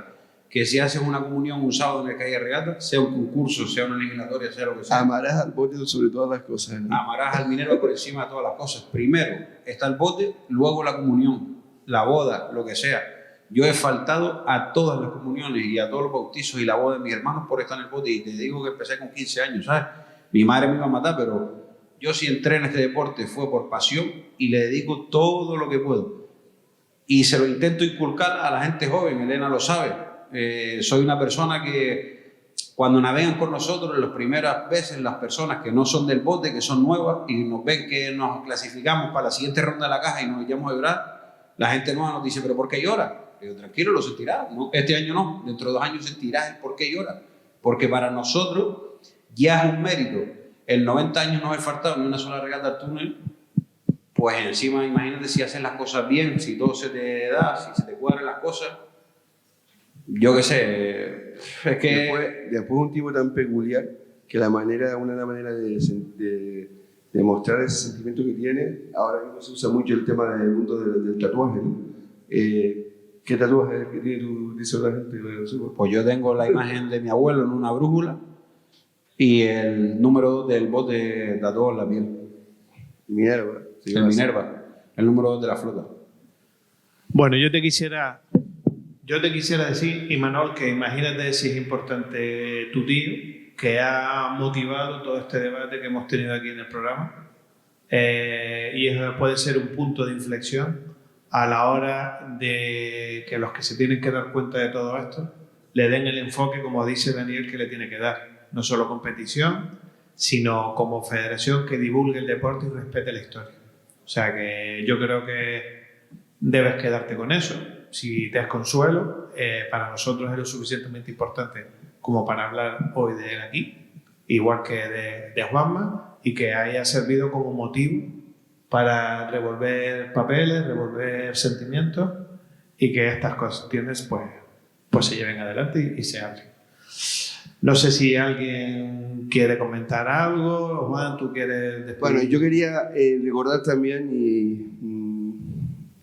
que si haces una comunión un sábado en el que haya regata, sea un concurso, sea una eliminatoria, sea lo que sea, amarás al bote sobre todas las cosas, ¿no? Amarás al minero por encima de todas las cosas. Primero está el bote, luego la comunión, la boda, lo que sea. Yo he faltado a todas las comuniones y a todos los bautizos y la boda de mis hermanos por estar en el bote, y te digo que empecé con 15 años, ¿sabes? Mi madre me iba a matar, pero yo, si entré en este deporte, fue por pasión y le dedico todo lo que puedo. Y se lo intento inculcar a la gente joven, Elena lo sabe. Soy una persona que cuando navegan con nosotros, en las primeras veces, las personas que no son del bote, que son nuevas, y nos ven que nos clasificamos para la siguiente ronda de la caja y nos echamos a llorar, la gente nueva nos dice, ¿pero por qué llora? Digo, tranquilo, lo sentirás, ¿no? Este año no, dentro de 2 años sentirás el por qué llora. Porque para nosotros ya es un mérito el 90 años no haber faltado ni una sola regata al túnel, pues encima imagínate si haces las cosas bien, si todo se te da, si se te cuadran las cosas. Yo qué sé, es que... Después un tipo tan peculiar que una de las maneras de mostrar ese sentimiento que tiene, ahora mismo se usa mucho el tema del mundo del tatuaje, ¿no? ¿Qué tatuaje es el que tiene tu, dice la gente? Pues yo tengo la imagen de mi abuelo en una brújula y el número del bote tatuado en la piel. Minerva. Sí, El Minerva, el número 2 de la flota. Bueno, yo te quisiera decir, Imanol, que imagínate si es importante tu tío, que ha motivado todo este debate que hemos tenido aquí en el programa, y eso puede ser un punto de inflexión a la hora de que los que se tienen que dar cuenta de todo esto le den el enfoque, como dice Daniel, que le tiene que dar. No solo competición, sino como federación que divulgue el deporte y respete la historia. O sea que yo creo que debes quedarte con eso. Si te es consuelo, para nosotros es lo suficientemente importante como para hablar hoy de él aquí, igual que de Juanma, y que haya servido como motivo para revolver papeles, revolver sentimientos y que estas cuestiones pues se lleven adelante y se hablen. No sé si alguien quiere comentar algo. Juan, ¿tú quieres despedir? Bueno, yo quería recordar también y,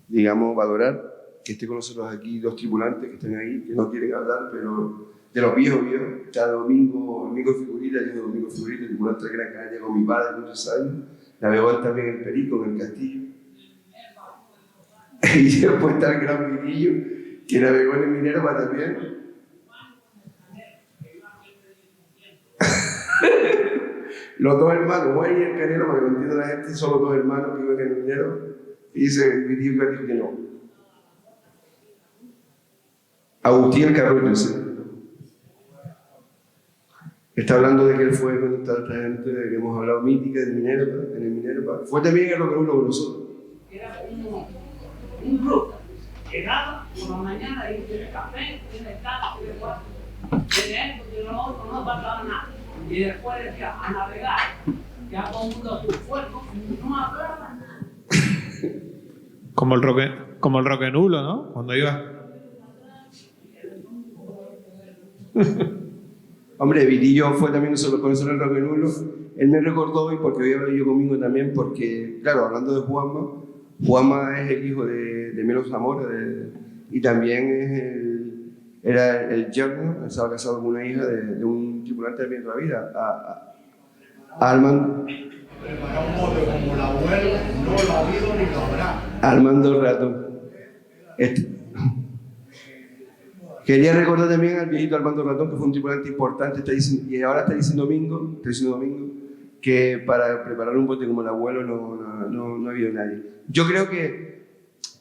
digamos, valorar que esté con nosotros aquí dos tripulantes que están ahí, que no quieren hablar, pero de los viejos, está Domingo Figurita, yo Domingo Figurita, tripulante de Gran Canaria con mi padre muchos años, navegó también en Perico, en el Castillo, y después está el gran Virillo, que navegó en el Minerva también. Los dos hermanos, Juan y el Canelo, para que lo entienda la gente, son los dos hermanos que viven en el Minerva, y dice Virillo dijo que no. Agustín el Carroño, sí. Está hablando de que él fue con esta gente de que hemos hablado mítica de Minerva, en el Minerva. Fue también en lo que uno con nosotros. Era un grupo. Llegaba por la mañana y tiene café, tiene tal, tiene cuatro. Tiene esto, tiene lo otro, no pasaba nada. Y después decía, a navegar. Ya todo el mundo a su cuerpo, no hablaba nada. Como el roque nulo, ¿no? Cuando iba... Hombre, Virillo fue también nosotros con el Roque Nulo. Él me recordó hoy porque había hablado yo conmigo también, porque, claro, hablando de Juanma es el hijo de Melo Zamora y también era el yerno, estaba casado con una hija de un tripulante del Viento de la Vida, a Armando. Preparar un bote como el abuelo, no lo ha habido ni lo habrá. Armando Ratón. Quería recordar también al viejito Armando Ratón, que fue un tripulante importante, y ahora está diciendo Domingo, que para preparar un bote como el abuelo no ha habido nadie. Yo creo que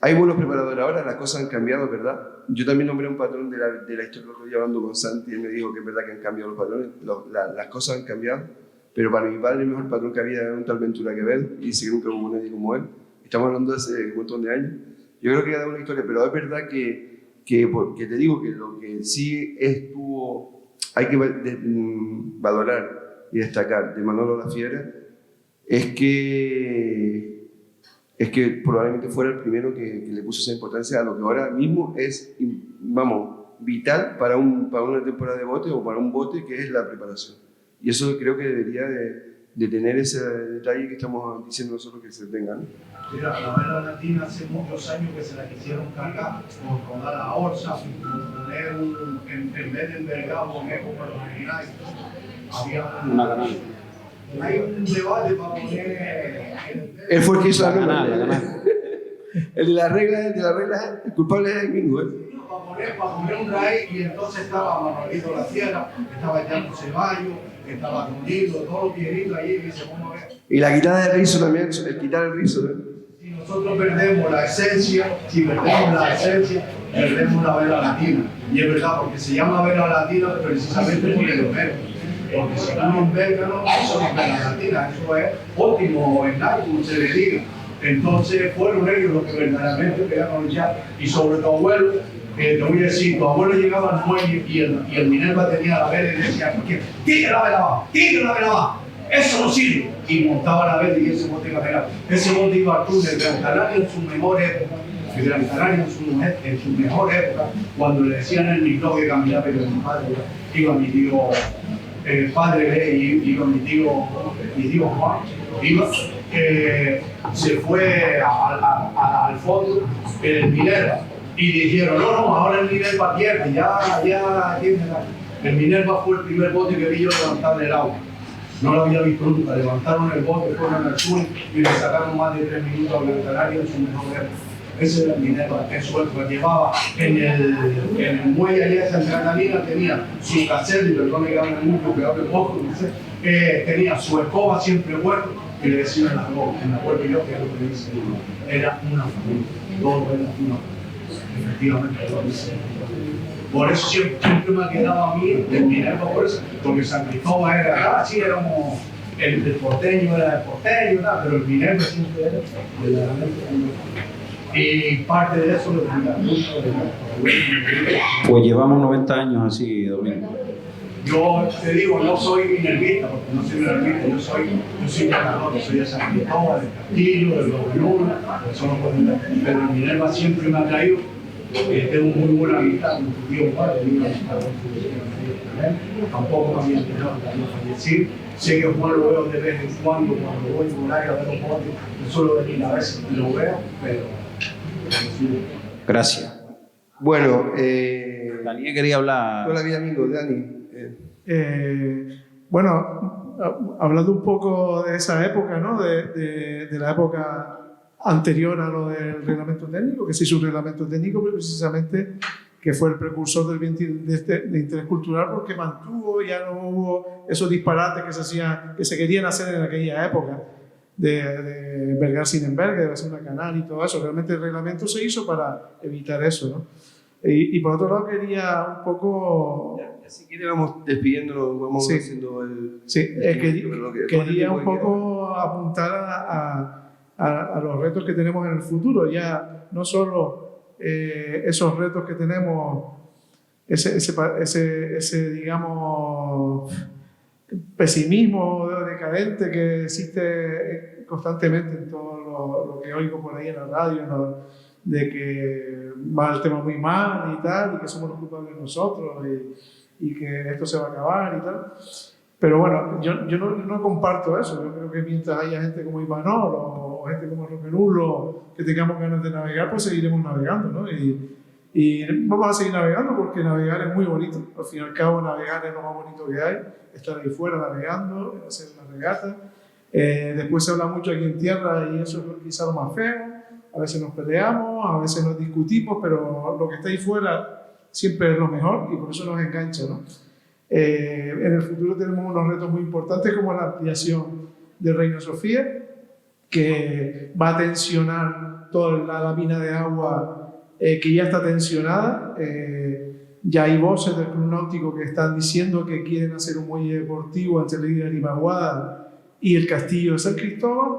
hay buenos preparadores ahora, las cosas han cambiado, ¿verdad? Yo también nombré un patrón de la historia, lo estoy hablando con Santi, y él me dijo que es verdad que han cambiado los patrones, las cosas han cambiado, pero para mi padre el mejor patrón que había era un tal Ventura Quevedo, y dice que nunca hubo nadie como él. Estamos hablando de hace un montón de años. Yo creo que ha dado una historia, pero es verdad que porque te digo que lo que sí hay que valorar y destacar de Manolo La Fiera es que probablemente fuera el primero que le puso esa importancia a lo que ahora mismo es, vital para una temporada de bote o para un bote, que es la preparación. Y eso creo que debería de tener ese detalle que estamos diciendo nosotros que se tenga, ¿no? Mira, la vela latina hace muchos años que se la quisieron cargar, con rodar la orza, poner en vez de envergado con eco para los originales. Una canal. Hay un debate para poner. Él fue el que hizo la canal. El de las reglas, el culpable es el Mingo, ¿eh? Para poner un raíz, y entonces estaba Manolito La Fiera, estaba Yanko Ceballos, estaba Tonito, todos los viejitos ahí, y dice, vamos a ver. Y la quitada del rizo también, el quitar el rizo, ¿no? Si nosotros perdemos la esencia, perdemos la vela latina. Y es verdad, porque se llama vela latina precisamente por el envergo. Porque si no enverga, no somos vela latina, eso es óptimo, ¿verdad? Como se le diga. Entonces fueron ellos los que verdaderamente pegaron a luchar. Y sobre tu abuelo, te voy a decir, tu abuelo llegaba al muelle y el Minerva tenía la vela y decía, tira la vela abajo, eso no sirve. Y montaba la verde y ese bote caminaba. Ese bote iba al túnel Gran Canaria en su mejor época. El Gran Canaria en su mejor época, cuando le decían el micro que caminaba, pero mi padre iba mi tío, el padre iba mi tío Juan, iba, se fue al fondo en el Minerva. Y dijeron, no, ahora el Minerva pierde, ya tiene. El Minerva fue el primer bote que vi yo levantar del agua. No lo había visto nunca. Levantaron el bote, fueron al sur y le sacaron más de 3 minutos a Gran Canaria en su mejor época. Ese era el Minerva, en su época. Llevaba en el muelle allá de Santa Catalina, tenía su cassette, y perdón que hable mucho, que hable poco, no sé, tenía su escoba siempre puesta y le decían en la cuerpo yo, que es lo que dice, era una familia. Todo era una familia. Efectivamente, por eso siempre me ha quedado a mí el Minerva, por eso, porque San Cristóbal era, sí, éramos, el porteño era el porteño, pero el Minerva siempre era verdaderamente. Y parte de eso lo explica mucho. Pues llevamos 90 años así, Domingo. Yo te digo, no soy minervista, porque no soy minervista, yo soy ganador, soy de San Cristóbal, del Castillo, del Gobernador, eso no puede ser. Pero el Minerva siempre me ha traído. Tengo muy buena amistad con tu tío padre, tampoco me había enterado que había fallecido. Sé que Juan lo veo de vez en cuando voy por ahí a ver los botes, yo suelo venir a veces y lo veo, pero Gracias. Bueno, Daniel quería hablar. hola, mi amigo Dani. Bueno, hablando un poco de esa época, ¿no? de la época anterior a lo del reglamento técnico, que se hizo un reglamento técnico precisamente que fue el precursor del bien de interés cultural, porque mantuvo, ya no hubo esos disparates que se querían hacer en aquella época, de envergar sin envergue, de hacer una canal y todo eso. Realmente el reglamento se hizo para evitar eso, ¿no? Y por otro lado quería un poco... Si quiere vamos despidiéndonos, vamos Sí. haciendo el... Sí, quería un poco apuntar a los retos que tenemos en el futuro, ya no solo esos retos que tenemos, ese digamos, pesimismo decadente que existe constantemente en todo lo que oigo por ahí en la radio, de que va el tema muy mal y tal, y que somos los culpables nosotros, y que esto se va a acabar y tal. Pero bueno, yo no comparto eso. Yo creo que mientras haya gente como Imanol o gente como Roque Nulo que tengamos ganas de navegar, pues seguiremos navegando, ¿no? Y vamos a seguir navegando porque navegar es muy bonito. Al fin y al cabo, navegar es lo más bonito que hay. Estar ahí fuera navegando, hacer una regata. Después se habla mucho aquí en tierra y eso es quizá lo más feo. A veces nos peleamos, a veces nos discutimos, pero lo que está ahí fuera siempre es lo mejor y por eso nos engancha, ¿no? En el futuro tenemos unos retos muy importantes como la ampliación de Reina Sofía, que va a tensionar toda la lámina de agua que ya está tensionada. Ya hay voces del Club Náutico que están diciendo que quieren hacer un muelle deportivo entre la isla de Limaguada y el castillo de San Cristóbal,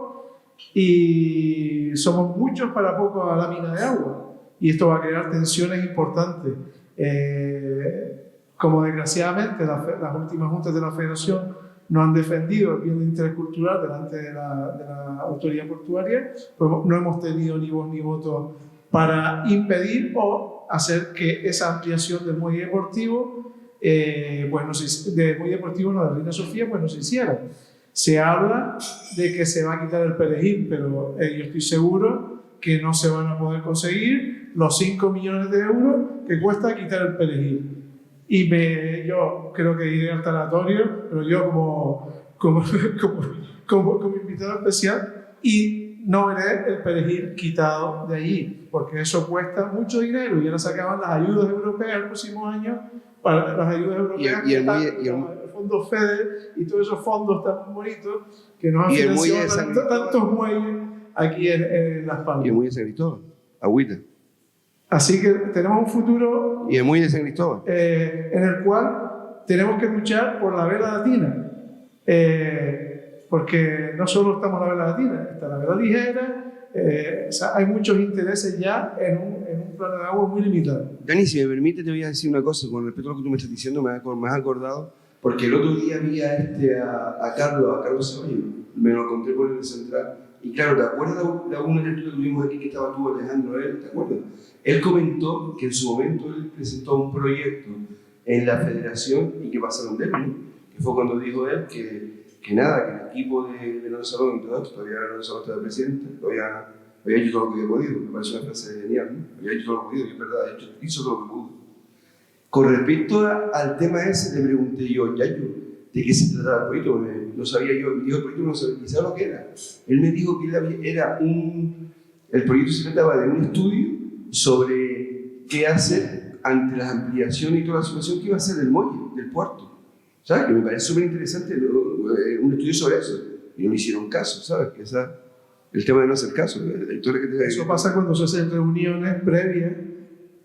y somos muchos para poco a lámina de agua, y esto va a crear tensiones importantes. Como desgraciadamente las últimas juntas de la Federación no han defendido el bien de interés cultural delante de la autoridad portuaria, pues no hemos tenido ni voz ni voto para impedir o hacer que esa ampliación del muelle deportivo, del muelle deportivo no, de Reina Sofía, pues no se hiciera. Se habla de que se va a quitar el perejil, pero yo estoy seguro que no se van a poder conseguir los 5 millones de euros que cuesta quitar el perejil. Y yo creo que iré al tanatorio, pero yo como invitado especial, y no veré el perejil quitado de allí, porque eso cuesta mucho dinero y ahora se acaban las ayudas europeas el próximo año, para las ayudas europeas el fondo FEDER y todos esos fondos tan bonitos que nos han financiado tantos muelles aquí en Las Palmas. Y el muelle de San Cristóbal, agüita. Así que tenemos un futuro Y el muelle de San Cristóbal. en el cual tenemos que luchar por la vela latina, porque no solo estamos en la vela latina, está la vela ligera. O sea, hay muchos intereses ya en un plano de agua muy limitado. Dani, si me permite, te voy a decir una cosa con respecto a lo que tú me estás diciendo, me has acordado, Porque el otro día vi a Carlos Ceballos, me lo encontré por el central. Y claro, ¿te acuerdas de alguna lectura que tuvimos aquí que estaba tú, Alejandro? ¿Te acuerdas? Él comentó que en su momento él presentó un proyecto en la federación y que pasaron de él, ¿no? Que fue cuando dijo él que nada, que el equipo de Leonardo Salón y todo esto, todavía Leonardo Salón estaba presidente, había hecho todo lo que había podido. Me parece una frase genial, ¿no? Había hecho todo lo que podido, y es verdad, hizo todo lo que pudo. Con respecto al tema ese, le pregunté yo, Yayo, ¿de qué se trataba el proyecto? No sabía yo, me dijo el proyecto, no sabía ni sabía lo que era. Él me dijo que el proyecto se trataba de un estudio sobre qué hacer ante las ampliaciones y toda la situación que iba a ser del muelle, del puerto. ¿Sabes? Que me parece súper interesante un estudio sobre eso. Y no me hicieron caso, ¿sabes? Que el tema de no hacer caso. Eso pasa cuando se hacen reuniones previas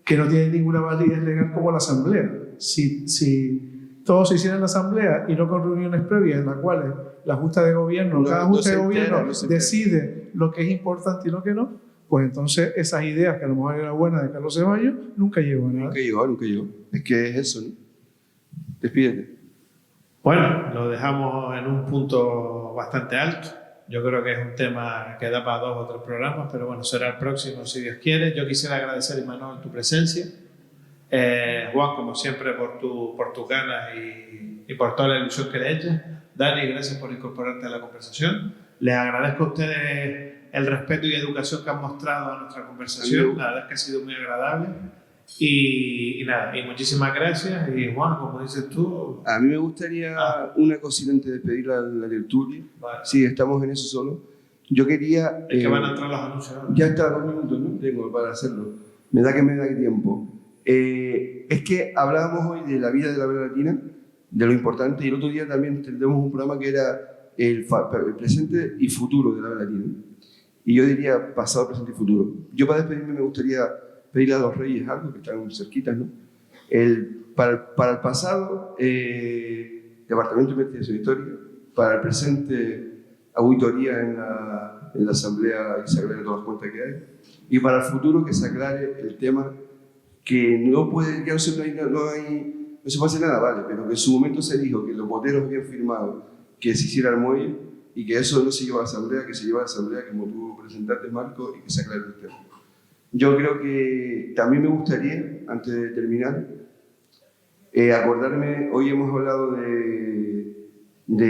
que no tienen ninguna validez legal como la asamblea. Si todos se hicieran la asamblea y no con reuniones previas en las cuales la Junta de Gobierno, cada Junta de Gobierno decide lo que es importante y lo que no, pues entonces esas ideas que a lo mejor era buena de Carlos Ceballos nunca llegó a nada. Nunca llegó. Es que es eso, ¿no? Despídete. Bueno, lo dejamos en un punto bastante alto. Yo creo que es un tema que da para 2 o 3 programas, pero bueno, será el próximo si Dios quiere. Yo quisiera agradecer, Imanol, tu presencia. Juan, como siempre, por tus ganas y por toda la ilusión que le echas. Dani, gracias por incorporarte a la conversación. Les agradezco a ustedes el respeto y educación que han mostrado a nuestra conversación. La verdad es que ha sido muy agradable. Y nada, y muchísimas gracias. Y Juan, como dices tú... A mí me gustaría una cosita antes de despedir la tertulia. Vale. Sí, estamos en eso solo. Yo quería... Es que van a entrar los anuncios ahora. Ya está, 2 minutos, ¿no? Tengo para hacerlo. Me da tiempo. Es que hablábamos hoy de la vida de la vela latina, de lo importante, y el otro día también tendremos un programa que era el presente y futuro de la vela latina. Y yo diría pasado, presente y futuro. Yo para despedirme me gustaría pedirle a los reyes algo, que están cerquitas, ¿no? Para el pasado, Departamento de Investigación Histórica, para el presente, auditoría en la Asamblea y se aclare todas las cuentas que hay, y para el futuro que se aclare el tema que no puede, que no se puede hacer nada, vale, pero que en su momento se dijo que los boteros habían firmado que se hiciera el muelle y que eso no se lleva a la Asamblea, que se lleva a la Asamblea como tú presentaste, Marco, y que se aclare el tema. Yo creo que también me gustaría, antes de terminar, acordarme, hoy hemos hablado de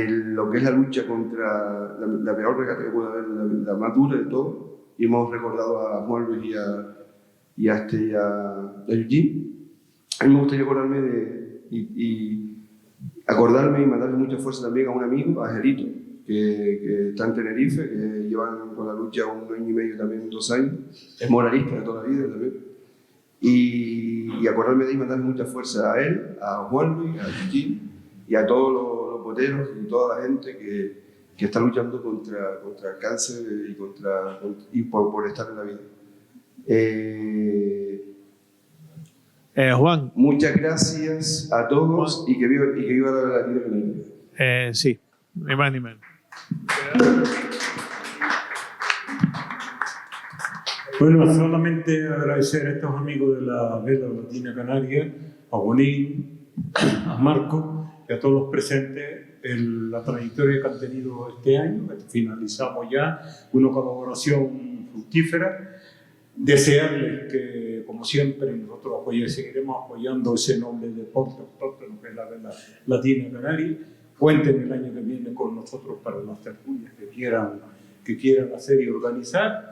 lo que es la lucha contra la peor regata que puede haber, la más dura de todo, y hemos recordado a Juan Luis y a Eugene. A mí me gustaría acordarme y mandarle mucha fuerza también a un amigo, a Gerito, que está en Tenerife, que llevan con la lucha 1 año y medio, también 2 años, es moralista de toda la vida también. Y acordarme de ahí y mandarle mucha fuerza a él, a Juan Luis, a Eugene y a todos los boteros y toda la gente que está luchando contra el cáncer y por estar en la vida. Juan. Muchas gracias a todos, Juan. y que viva la Latina. Sí, ni más ni menos. Bueno, solamente agradecer a estos amigos de la Vela Latina Canaria, a Bonín, a Marco y a todos los presentes la trayectoria que han tenido este año. Finalizamos ya una colaboración fructífera. Desearles que, como siempre, nosotros seguiremos apoyando ese noble deporte autóctono que es la Vela Latina Canaria. Cuenten el año que viene con nosotros para las tertulias que quieran hacer y organizar.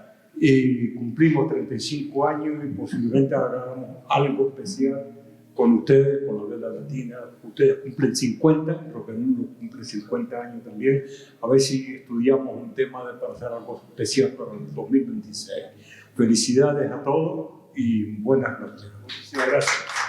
Cumplimos 35 años y posiblemente hagamos algo especial con ustedes, con la Vela Latina. Ustedes cumplen 50, creo que uno cumple 50 años también. A ver si estudiamos un tema para hacer algo especial para el 2026. Felicidades a todos y buenas noches. Muchísimas gracias.